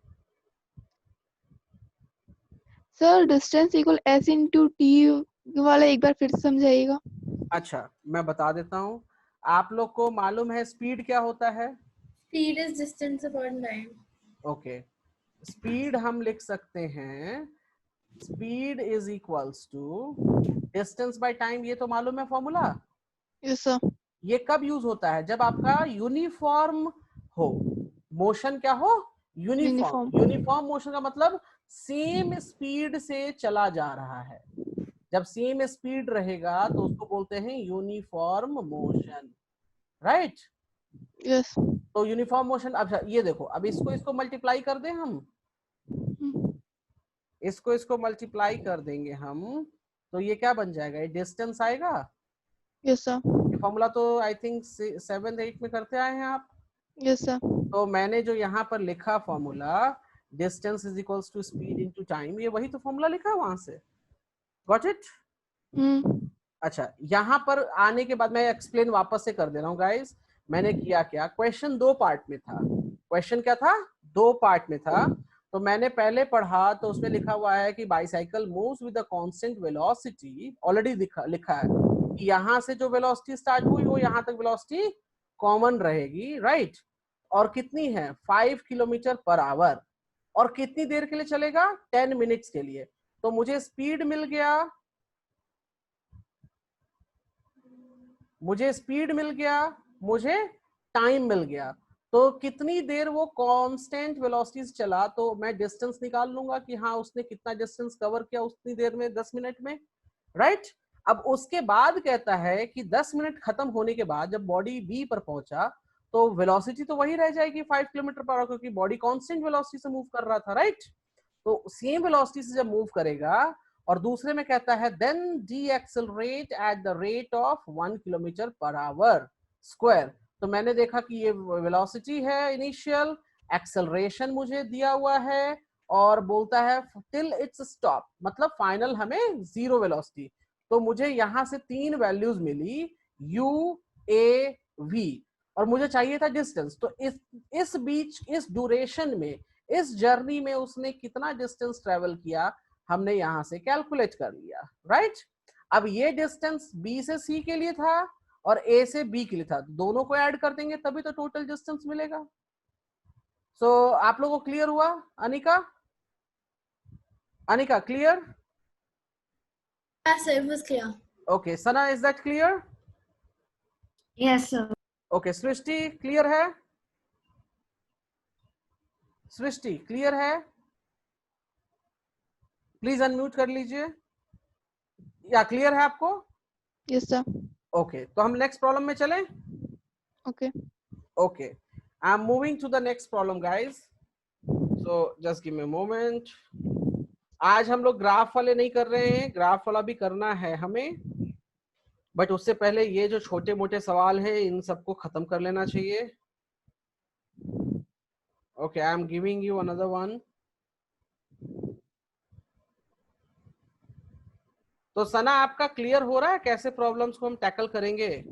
Sir distance equal s into T वाला एक बार फिर से समझाइएगा। अच्छा, मैं बता देता हूँ। आप लोग को मालूम है स्पीड क्या होता है? Speed is distance upon time. Okay, speed हम लिख सकते हैं, speed is equals to distance by time. ये तो मालूम है फॉर्मूला। Yes sir. ये कब यूज होता है? जब आपका यूनिफॉर्म हो, मोशन क्या हो? यूनिफॉर्म। यूनिफॉर्म मोशन का मतलब सेम स्पीड से चला जा रहा है। जब सेम स्पीड रहेगा तो उसको बोलते हैं यूनिफॉर्म मोशन, राइट? यस। तो यूनिफॉर्म मोशन। अच्छा ये देखो, अब इसको मल्टीप्लाई कर दें हम, इसको मल्टीप्लाई कर देंगे हम, तो ये क्या बन जाएगा? ये डिस्टेंस आएगा। Yes sir. ये फॉर्मूला तो आई थिंक 7th 8th में करते आए हैं आप। Yes sir. तो मैंने जो यहाँ पर लिखा formula, distance is equals to speed into time, ये वही तो फॉर्मूला लिखा है वहां से। Got it? अच्छा, यहाँ पर आने के बाद मैं एक्सप्लेन वापस से कर दे रहा हूँ गाइस। मैंने किया क्या, क्वेश्चन 2 पार्ट में था। क्वेश्चन क्या था? 2 पार्ट में था। तो मैंने पहले पढ़ा तो उसमें लिखा हुआ है कि bicycle moves with a constant velocity. Already लिखा है कि यहाँ से जो वेलोसिटी स्टार्ट हुई वो यहाँ तक वेलोसिटी कॉमन रहेगी, राइट? और कितनी है? 5 किलोमीटर पर आवर। और कितनी देर के लिए चलेगा? 10 मिनट्स के लिए। तो मुझे स्पीड मिल गया, मुझे टाइम मिल गया। तो कितनी देर वो कांस्टेंट वेलोसिटी से चला, तो मैं डिस्टेंस निकाल लूंगा कि हाँ उसने कितना डिस्टेंस कवर किया उतनी देर में, 10 मिनट में, राइट? अब उसके बाद कहता है कि 10 मिनट खत्म होने के बाद जब बॉडी बी पर पहुंचा तो वेलोसिटी तो वही रह जाएगी 5 किलोमीटर पर आवर, क्योंकि बॉडी कांस्टेंट वेलोसिटी से मूव कर रहा था, राइट? तो सेम वेलोसिटी से जब मूव करेगा, और दूसरे में कहता है then deaccelerate at the rate of 1 kilometre per hour square. तो मैंने देखा कि ये वेलोसिटी है इनिशियल, एक्सेलरेशन मुझे दिया हुआ है, और बोलता है टिल इट्स स्टॉप, मतलब फाइनल हमें 0 वेलोसिटी। तो मुझे यहां से 3 वैल्यूज मिली, u, a, v, और मुझे चाहिए था डिस्टेंस। तो इस बीच, इस ड्यूरेशन में, इस जर्नी में उसने कितना डिस्टेंस ट्रेवल किया, हमने यहां से कैलकुलेट कर लिया, राइट? अब ये डिस्टेंस b से c के लिए था और a से b के लिए था, दोनों को ऐड कर देंगे तभी तो टोटल डिस्टेंस मिलेगा। सो आप लोगों को क्लियर हुआ? Anika clear? Yes, sir, it was clear. Okay, Sana, is that clear? Yes, sir. Okay, Srishti clear है? सृष्टि क्लियर है? प्लीज अनम्यूट कर लीजिए। या क्लियर है आपको? Yes sir. ओके, तो हम नेक्स्ट प्रॉब्लम में चलें। Okay okay, I am moving to the next problem guys, so just give me a moment. आज हम लोग ग्राफ वाले नहीं कर रहे हैं, ग्राफ वाला भी करना है हमें, बट उससे पहले ये जो छोटे मोटे सवाल हैं इन सबको खत्म कर लेना चाहिए। Okay, I am giving you another one. तो सना आपका क्लियर हो रहा है कैसे प्रॉब्लम्स को हम टैकल करेंगे?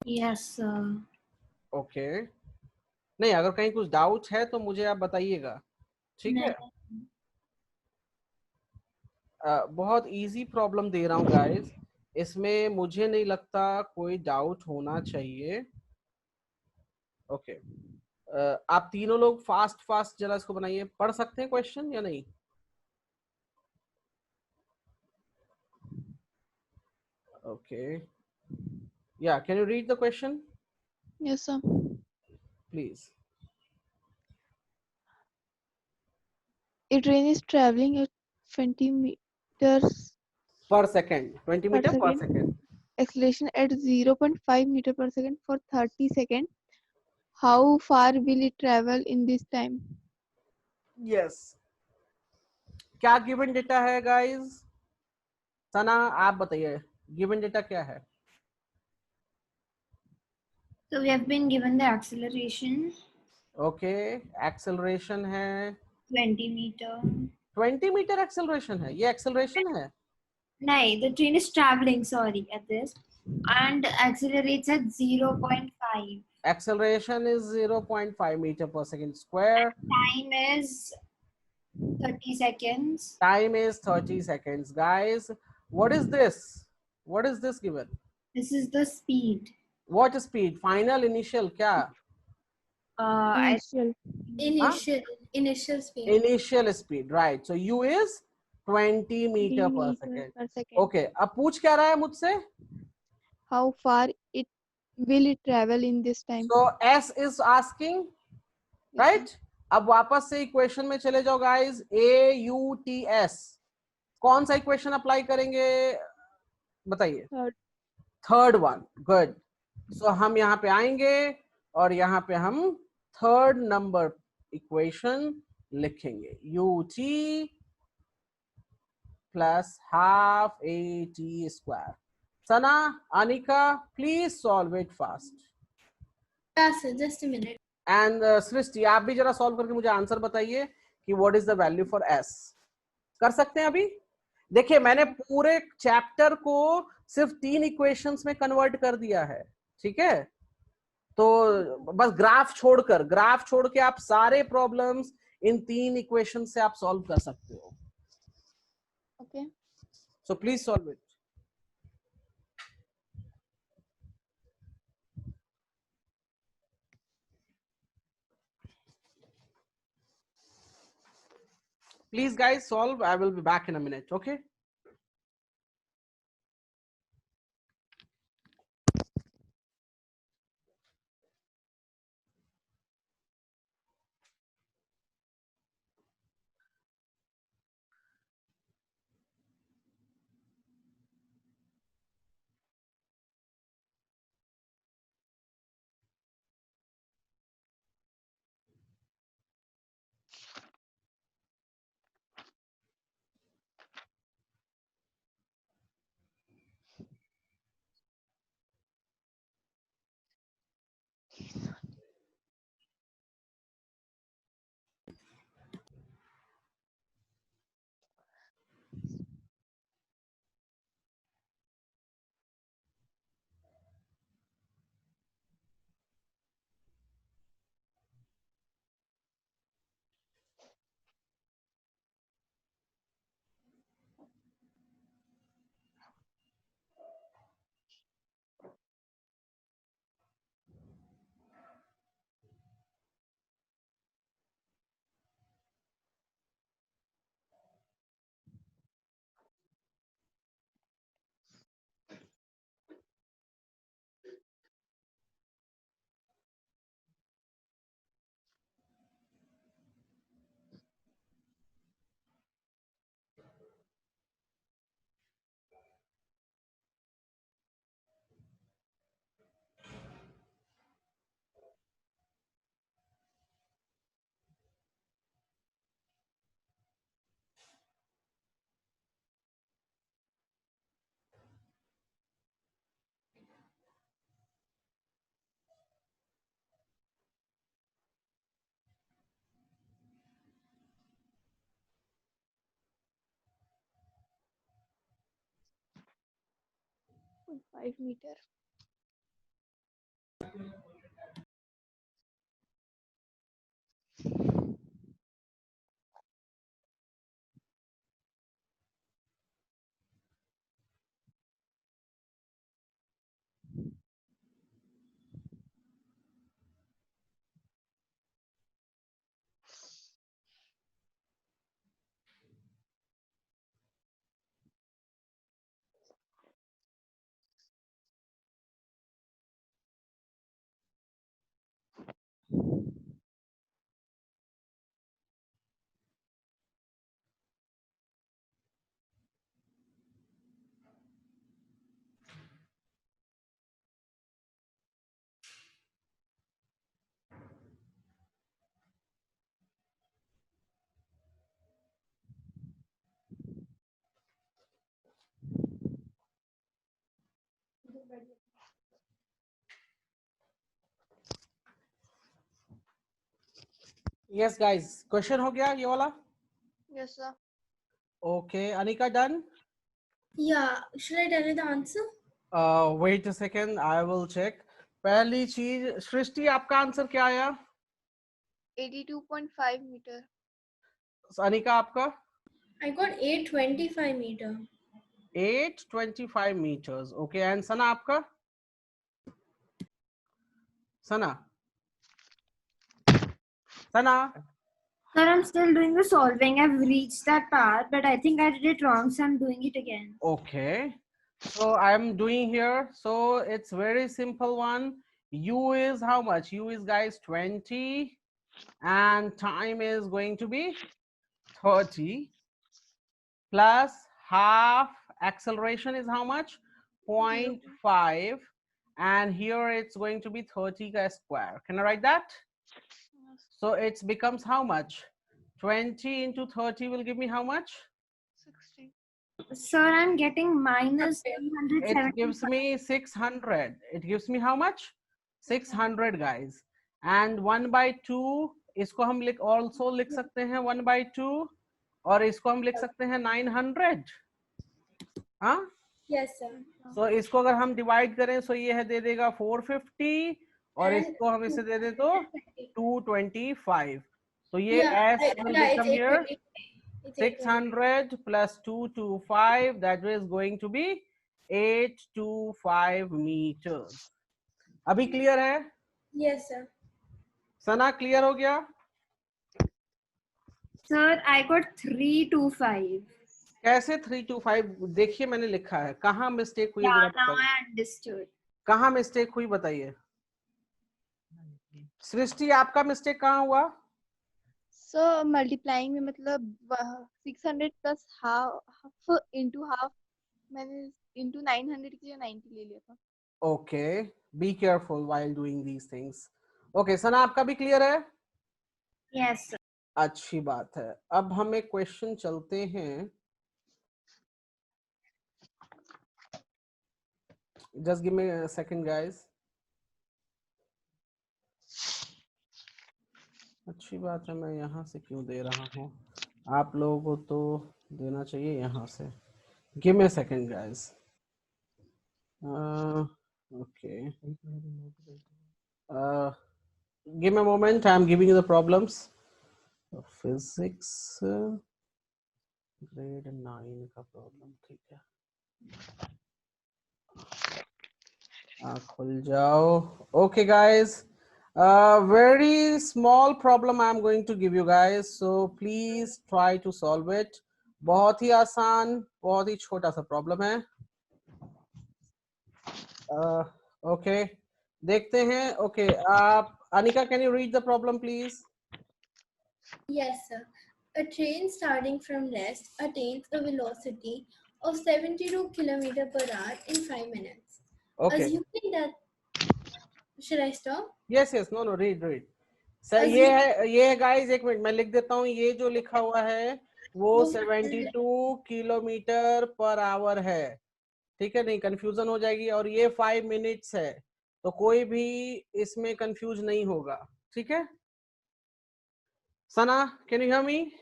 Yes, sir. ओके, नहीं अगर कहीं कुछ डाउट है तो मुझे आप बताइएगा, ठीक है? बहुत इजी प्रॉब्लम दे रहा हूँ गाइस, इसमें मुझे नहीं लगता कोई डाउट होना चाहिए। ओके आप तीनों लोग फास्ट फास्ट जरा इसको बनाइए, पढ़ सकते हैं क्वेश्चन या नहीं? ओके या can you read the question? Yes, sir. Please. A train is traveling at 20 meters पर सेकेंड, 20 per मीटर पर second. Second. Acceleration at 0.5 meter per second for 30 seconds. How far will it travel in this time? Yes, क्या given data है guys? सना आप बताइए given data क्या है? So we have been given the acceleration. Okay acceleration है 20 meter. 20 metre acceleration है, ये acceleration है? No, the train is traveling, sorry, at this, and accelerates at 0.5. Acceleration is 0.5 meter per second square. Time is 30 seconds. Time is 30 seconds. Guys, what is this? What is this given? This is the speed. What speed? Final, initial, क्या? Initial. Initial speed. Initial speed, right. So U is 20 meter per second. Okay, अब पूछ क्या रहा है मुझसे? How far it will it travel in this time? So S is asking, right? अब वापस से इक्वेशन में चले जाओ गाइस, AUTS कौन सा इक्वेशन अप्लाई करेंगे बताइए? Third one, good. सो हम यहाँ पे आएंगे और यहाँ पे हम थर्ड नंबर इक्वेशन लिखेंगे, UT plus half AT square. Sana, Anika, please solve it fast. Yeah, sir, just a minute. And Srishti आप भी जरा सॉल्व करके मुझे आंसर बताइए कि what is the value for S। कर सकते हैं अभी? देखिए मैंने पूरे चैप्टर को सिर्फ 3 इक्वेशंस में कन्वर्ट कर दिया है, ठीक है? तो बस ग्राफ छोड़ के आप सारे प्रॉब्लम्स इन 3 इक्वेशन से आप सॉल्व कर सकते हो। Okay. So please solve it. Please guys solve. I will be back in a minute. Okay. Five meter. Yes guys, question हो गया ये वाला? Yes, sir. Okay, Anika done? Yeah, should I tell you the answer? Wait a second, I will check. पहली चीज, सृष्टि आपका answer क्या आया? 82.5 meter. Anika आपका? I got 825 meter. 825 meters. Okay, and सना आपका? सना? Sir, I'm still doing the solving. I've reached that part, but I think I did it wrong, so I'm doing it again. Okay, so I'm doing here, so it's very simple one. U is how much? U is guys 20 and time is going to be 30 plus half acceleration is how much? 0.5 and here it's going to be 30 square. Can I write that? So it becomes how much? 20 into 30 will give me how much? 60. Sir, I'm getting minus It 370. gives me 600. It gives me how much? 600 guys. And 1 by 2 इसको हम also लिख सकते हैं 1 by 2 और इसको हम लिख सकते हैं 900. हाँ? Yes, sir. So इसको अगर हम divide करें so ये है दे देगा 450 और And इसको हम इसे दे दे तो 225. So ये yeah, S will become here it's 825. 600 plus 225, that is going to be 825 meters. अभी क्लियर है? Yes, sir. सना क्लियर हो गया? Sir, I got 325. कैसे 325? देखिए मैंने लिखा है, कहाँ मिस्टेक हुई? Yeah, जरा now बताइए I understood. कहाँ मिस्टेक हुई, बताइए। सृष्टि आपका मिस्टेक कहाँ हुआ? So multiplying में मतलब 600 plus half into half मैंने into 900 की जगह 90 ले लिया था। Okay, be careful while doing these things. Okay, सना आपका भी क्लियर है? Yes, sir. अच्छी बात है। अब हम एक क्वेश्चन चलते हैं। Just give me a second guys. अच्छी बात है, मैं यहाँ से क्यों दे रहा हूँ? आप लोगों को तो देना चाहिए यहाँ से। Give me a second guys. Okay. Give me a moment. I'm giving you the problems. Physics grade 9 का प्रॉब्लम, ठीक है। खुल जाओ। Okay guys. Very small problem I'm going to give you guys, so please try to solve it. बहुत ही आसान, बहुत ही छोटा सा प्रॉब्लम है। Okay, देखते हैं। Okay, आप Anika, can you read the problem please? Yes, sir. A train starting from rest attains a velocity of 72 km per hour in 5 minutes. Okay. Assuming that, should I stop? Yes, no, read. Sir ये है guys, एक minute मैं लिख देता हूँ। ये जो लिखा हुआ है वो 72 किलोमीटर पर आवर है, ठीक है, नहीं कंफ्यूजन हो जाएगी। और ये 5 मिनट्स है, तो कोई भी इसमें कंफ्यूज नहीं होगा, ठीक है। Sana, can you hear me?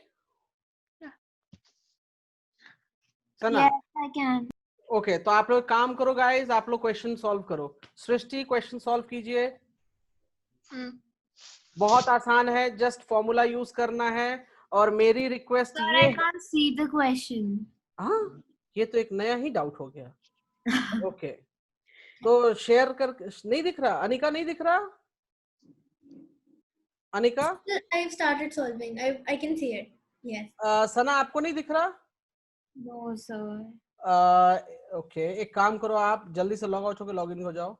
Sana? Yes, I can. Okay, तो आप लोग काम करो गाइस, आप लोग क्वेश्चन सॉल्व करो। सृष्टि क्वेश्चन सॉल्व कीजिए। बहुत आसान है, जस्ट फॉर्मूला यूज करना है। और मेरी रिक्वेस्ट Sir, ये I can't see the question. हाँ, ये तो एक नया ही डाउट हो गया। ओके, तो शेयर कर, नहीं दिख रहा? अनिका नहीं दिख रहा? Anika? I've started solving. I can see it. Yes. सना आपको नहीं दिख रहा? No, sir. ओके, एक काम करो, आप जल्दी से लॉग आउट होकर लॉग इन हो जाओ।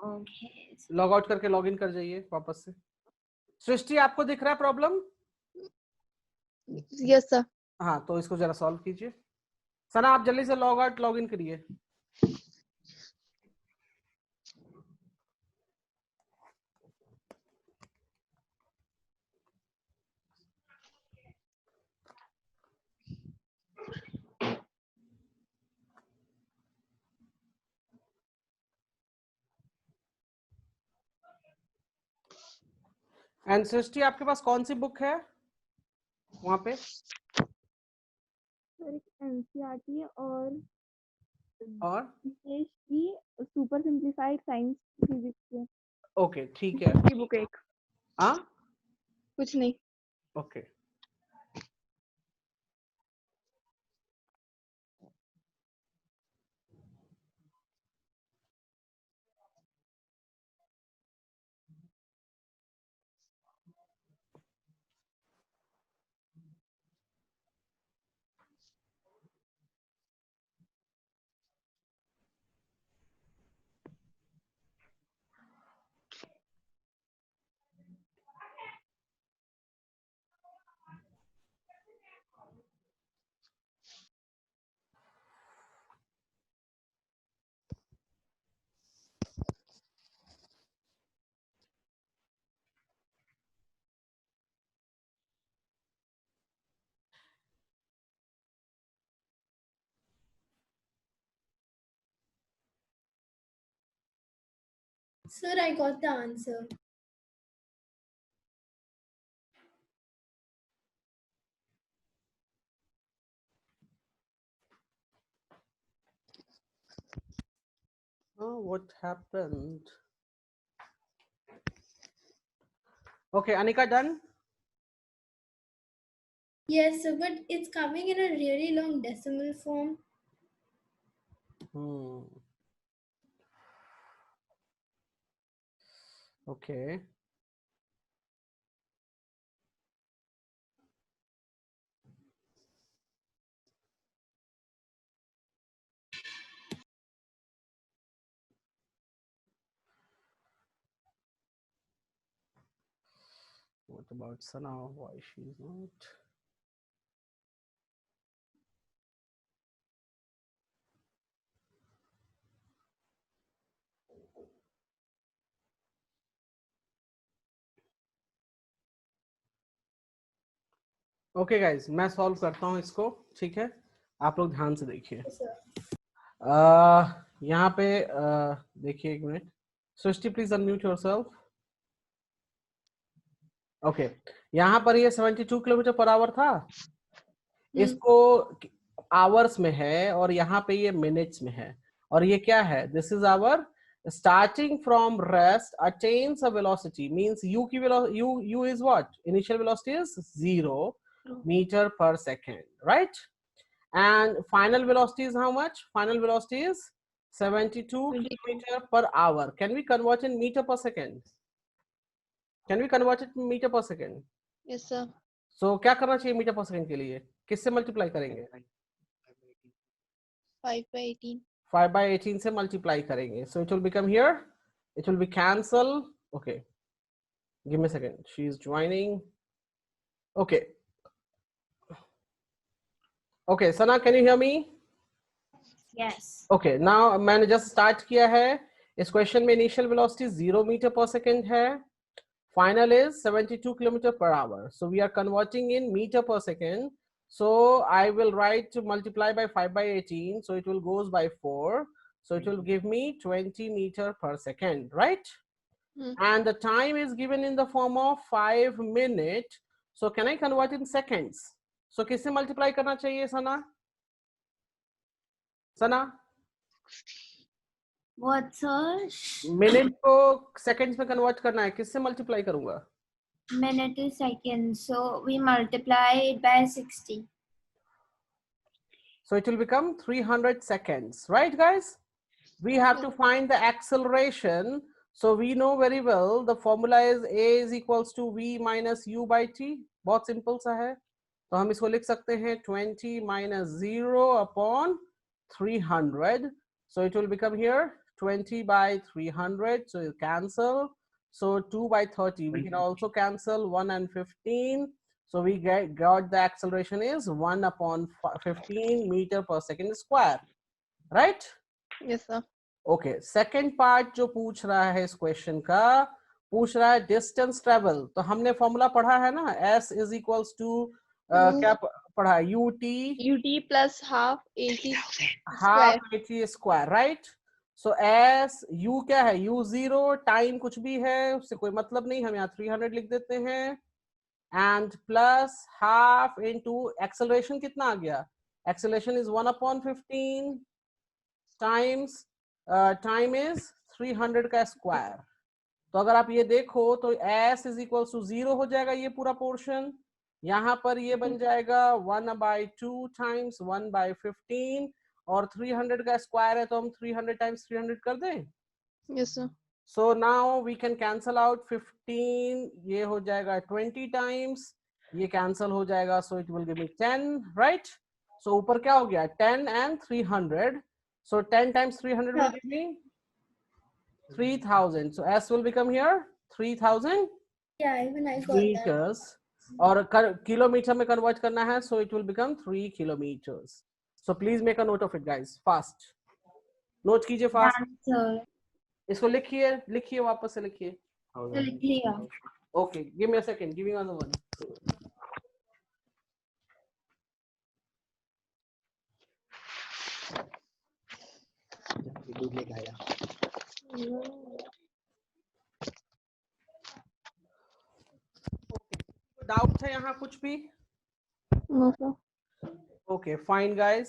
Okay. लॉग आउट करके लॉग इन कर जाइए वापस से। सृष्टि आपको दिख रहा है प्रॉब्लम? Yes sir. हाँ, तो इसको जरा सॉल्व कीजिए। सना आप जल्दी से लॉग आउट लॉग इन करिए। एंड सृष्टि आपके पास कौन सी बुक है वहां पे? सर एक एनसीईआरटी और और की super simplified science physics okay ठीक है। की बुक एक। हाँ कुछ नहीं। Okay Sir, I got the answer. Oh, what happened? Okay, Anika, done? Yes, sir, but it's coming in a really long decimal form. Okay. What about Sana? Why she's not? Okay guys, मैं solve करता हूँ इसको, ठीक है? आप लोग ध्यान से देखिए। Yes, sir. यहाँ पे देखिए एक minute. Srishti please unmute yourself. Okay, यहाँ पर ये 72 किलोमीटर पर आवर था, इसको आवर्स में है, और यहाँ पे ये मिनट्स में है। और ये क्या है? This is our starting from rest attains a velocity, means u की velocity, u is what? Initial velocity is 0 meter per second, right? And final velocity is how much? Final velocity is 72 kilometer per hour. Can we convert in meter per second? Can we convert it in meter per second? Yes sir. So क्या करना चाहिए metre पर second के लिए? किससे multiply करेंगे? 5/18. 5/18 से multiply करेंगे. So it will become here. It will be cancel. Okay. Give me a second. She is joining. Okay. Okay, Sana, can you hear me? Yes. Okay. Now मैंने just start किया है. इस question में initial velocity 0 metre पर second है. Final is 72 kilometer per hour. So we are converting in meter per second. So I will write to multiply by 5/18. So it will goes by 4. So it will give me 20 meter per second, right? And the time is given in the form of 5 minutes. So can I convert in seconds? So किससे multiply करना चाहिए सना? सना? What, sir? Minute को seconds में convert करना है, किससे multiply करूँगा? Minute is seconds, so we multiply it by 60. So it will become 300 seconds, right guys? We have to find the acceleration. So we know very well the formula is a is equals to v minus u by t. बहुत simple सा है, तो हम इसको लिख सकते हैं 20 minus 0 upon 300. So it will become here 20 by 300. So you cancel. So 2 by 30. We can also cancel 1 and 15. So we got the acceleration is 1 upon 15 meter per second square, right? Yes sir. Okay, second part जो पूछ रहा है इस question का, पूछ रहा है distance travel. तो हमने फॉर्मूला पढ़ा है ना, s is equals to क्या पढ़ा है? ut ut plus half at half at square, right? So S U क्या है, यू 0, टाइम कुछ भी है उससे कोई मतलब नहीं, हम यहाँ 300 लिख देते हैं, and plus half into acceleration कितना आ गया, acceleration is 1/15 times time is 300 का स्क्वायर। तो अगर आप ये देखो तो s इज इक्वल टू 0 हो जाएगा ये पूरा पोर्शन, यहाँ पर ये बन जाएगा 1/2 टाइम्स 1/15, और 300 का स्क्वायर है तो हम 300 टाइम्स 300 कर दें। Yes, sir. So now we can cancel out 15, ये हो जाएगा 20 टाइम्स, ये कैंसल हो जाएगा, so it will give me 10, right. So ऊपर क्या हो गया 10 and 300, so 10 times 300 will give me 3000, so s will become here 3000 Yeah, even I got that. meters, और किलोमीटर में कन्वर्ट करना है, so it will become 3 kilometers. So please make a note of it guys, fast note कीजिए fast. Answer. इसको लिखिए, लिखिए वापस से लिखिए। तो लिख लिया। Okay, give me a second, give me another one. दूध लेके आया। डाउट है यहाँ कुछ भी? No, sir. Okay, fine guys.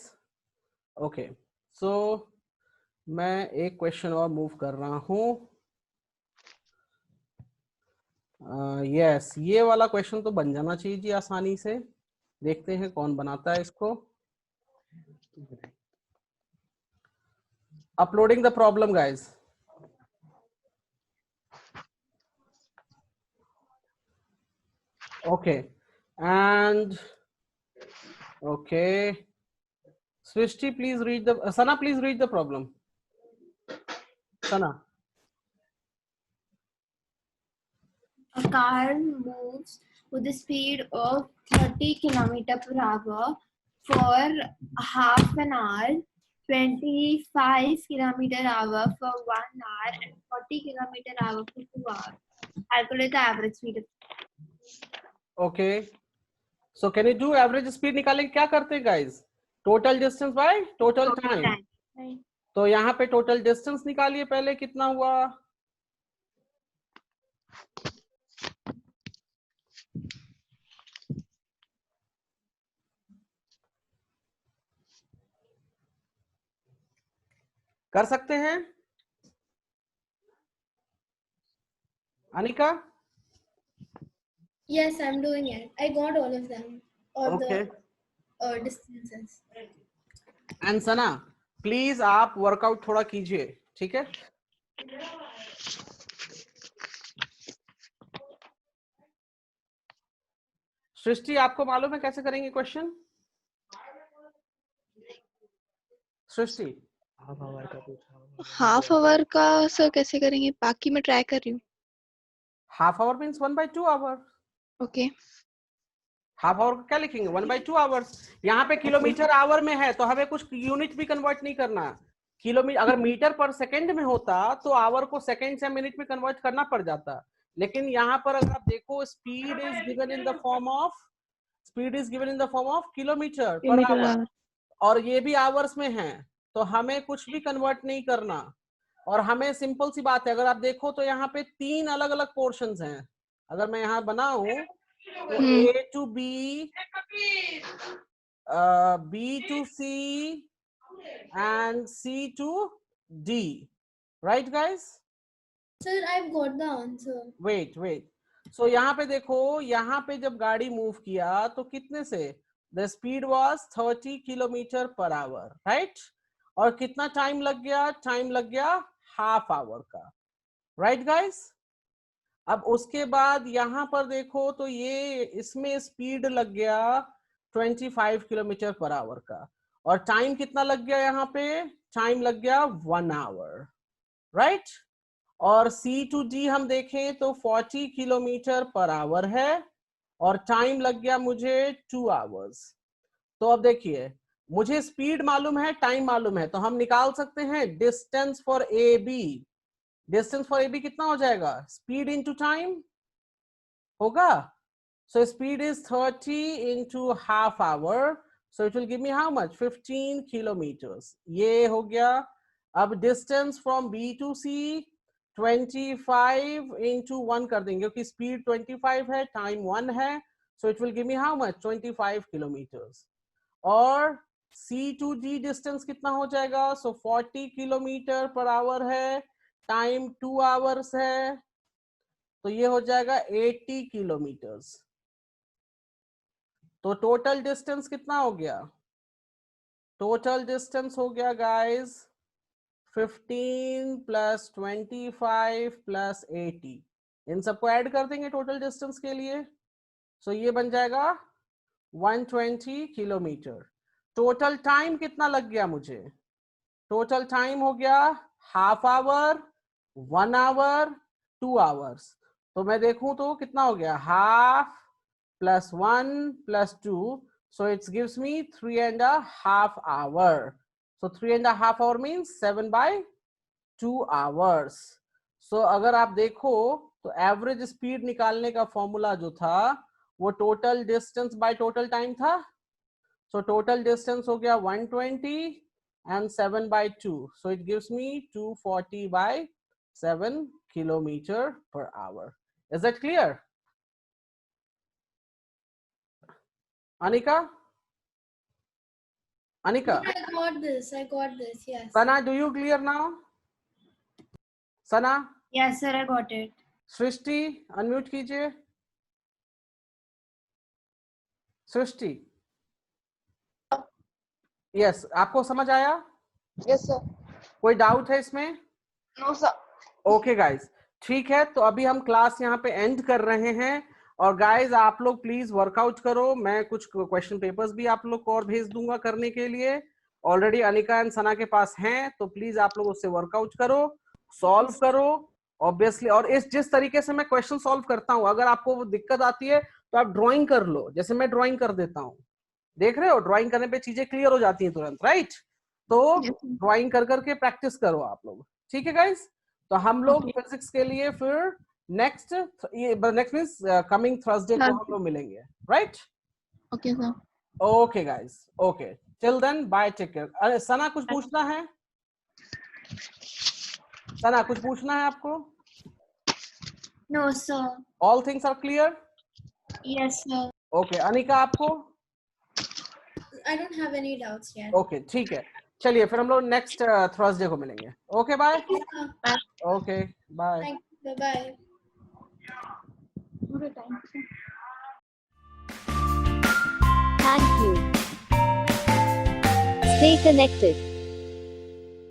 Okay, so मैं एक क्वेश्चन और मूव कर रहा हूँ। यस, ये वाला क्वेश्चन तो बन जाना चाहिए जी आसानी से। देखते हैं कौन बनाता है इसको। Uploading the problem guys. Okay, and okay, Srishti please read the, Sana please read the problem. Sana. A car moves with a speed of 30 km per hour for half an hour, 25 km per hour for 1 hour, and 40 km per hour for 2 hours. Calculate the average speed. Okay, so can you do average speed निकालेंगे? क्या करते हैं guys? Total distance by total time. तो यहाँ पे total distance निकालिए पहले, कितना हुआ? कर सकते हैं Anika? Yes, I'm doing it. I got all of them. All Okay. the distances. And Sana please आप वर्कआउट थोड़ा कीजिए, ठीक है? सृष्टि आपको मालूम है कैसे करेंगे क्वेश्चन? सृष्टि हाफ आवर का सर कैसे करेंगे? बाकी मैं ट्राई कर रही हूँ। Half hour means 1/2 hour. Okay, half hour को क्या लिखेंगे? 1/2 आवर्स। यहाँ पे किलोमीटर आवर में है तो हमें कुछ यूनिट भी कन्वर्ट नहीं करना। किलोमीटर अगर मीटर पर सेकंड में होता तो आवर को सेकंड से मिनट में कन्वर्ट करना पड़ जाता, लेकिन यहाँ पर अगर आप देखो speed is given in the form of kilometre per our, और ये भी आवर्स में है, तो हमें कुछ भी कन्वर्ट नहीं करना। और हमें सिंपल सी बात है, अगर आप देखो तो यहाँ पे 3 अलग अलग पोर्शंस हैं। अगर मैं यहाँ बनाऊं तो A to B, B to C and C to D, right guys? Sir, I've got the answer. Wait. So यहाँ पे देखो, यहाँ पे जब गाड़ी मूव किया तो कितने से? The speed was 30 kilometre per our, right? और कितना टाइम लग गया? टाइम लग गया हाफ आवर का, right guys? अब उसके बाद यहाँ पर देखो तो ये इसमें स्पीड लग गया 25 किलोमीटर पर आवर का, और टाइम कितना लग गया? यहाँ पे टाइम लग गया 1 आवर, राइट? और C to D हम देखें तो 40 किलोमीटर पर आवर है और टाइम लग गया मुझे 2 आवर्स। तो अब देखिए, मुझे स्पीड मालूम है, टाइम मालूम है, तो हम निकाल सकते हैं distance for AB। Distance for AB कितना हो जाएगा? स्पीड इंटू टाइम होगा। So speed is 30 into half hour, so it will give me how much? 15 kilometres. ये हो गया अब distance from B to C 25 into 1 कर देंगे क्योंकि स्पीड 25 है, टाइम 1 है, so it will give me how much 25 kilometers. और C to D डिस्टेंस कितना हो जाएगा? so 40 किलोमीटर पर आवर है, टाइम 2 hours है, तो ये हो जाएगा 80 किलोमीटर्स. तो टोटल डिस्टेंस कितना हो गया? टोटल डिस्टेंस हो गया गाइस 15 प्लस 25 प्लस 80. इन सबको ऐड कर देंगे टोटल डिस्टेंस के लिए. सो ये बन जाएगा 120 किलोमीटर. टोटल टाइम कितना लग गया मुझे? टोटल टाइम हो गया हाफ आवर, 1 hour, 2 hours. तो मैं देखूं तो कितना हो गया? Half plus 1 plus 2, so it gives me 3.5 hours. So 3.5 hours means 7/2 hours. So अगर आप देखो तो एवरेज स्पीड निकालने का फॉर्मूला जो था वो total distance by total time था. So total distance हो गया 120 and 7/2. So it gives me 240/7 kilometer per hour. Is that clear? Anika? Anika? I got this, yes. Sana, do you clear now? Sana? Yes, sir, I got it. Srishti unmute कीजिए. सृष्टि, yes, आपको समझ आया? Yes, sir. कोई doubt है इसमें? No, sir. Okay guys, ठीक है. तो अभी हम क्लास यहाँ पे एंड कर रहे हैं. और गाइज आप लोग प्लीज वर्कआउट करो. मैं कुछ क्वेश्चन पेपर्स भी आप लोग को और भेज दूंगा करने के लिए. ऑलरेडी अनिका एंड सना के पास हैं, तो प्लीज आप लोग उससे वर्कआउट करो, सॉल्व करो ऑब्वियसली. और इस जिस तरीके से मैं क्वेश्चन सॉल्व करता हूँ, अगर आपको वो दिक्कत आती है तो आप ड्राइंग कर लो, जैसे मैं ड्राइंग कर देता हूँ. देख रहे हो, ड्राइंग करने पे चीजें क्लियर हो जाती हैं तुरंत, राइट? तो ड्राइंग कर करके प्रैक्टिस करो आप लोग. ठीक है गाइज? तो हम लोग फिजिक्स के लिए फिर नेक्स्ट मींस कमिंग थर्सडे को हम लोग मिलेंगे, right? Okay, sir. Okay guys, okay, till then bye, take care. अरे सना कुछ पूछना है? सना कुछ पूछना है आपको? No, sir. All things are clear? Yes, sir. Okay. Anika आपको? I don't have any doubts yet. Okay, ठीक है. चलिए फिर हम लोग नेक्स्ट थर्सडे को मिलेंगे. Okay, bye. Okay, bye. Thank you. Bye. Thank you. Stay connected.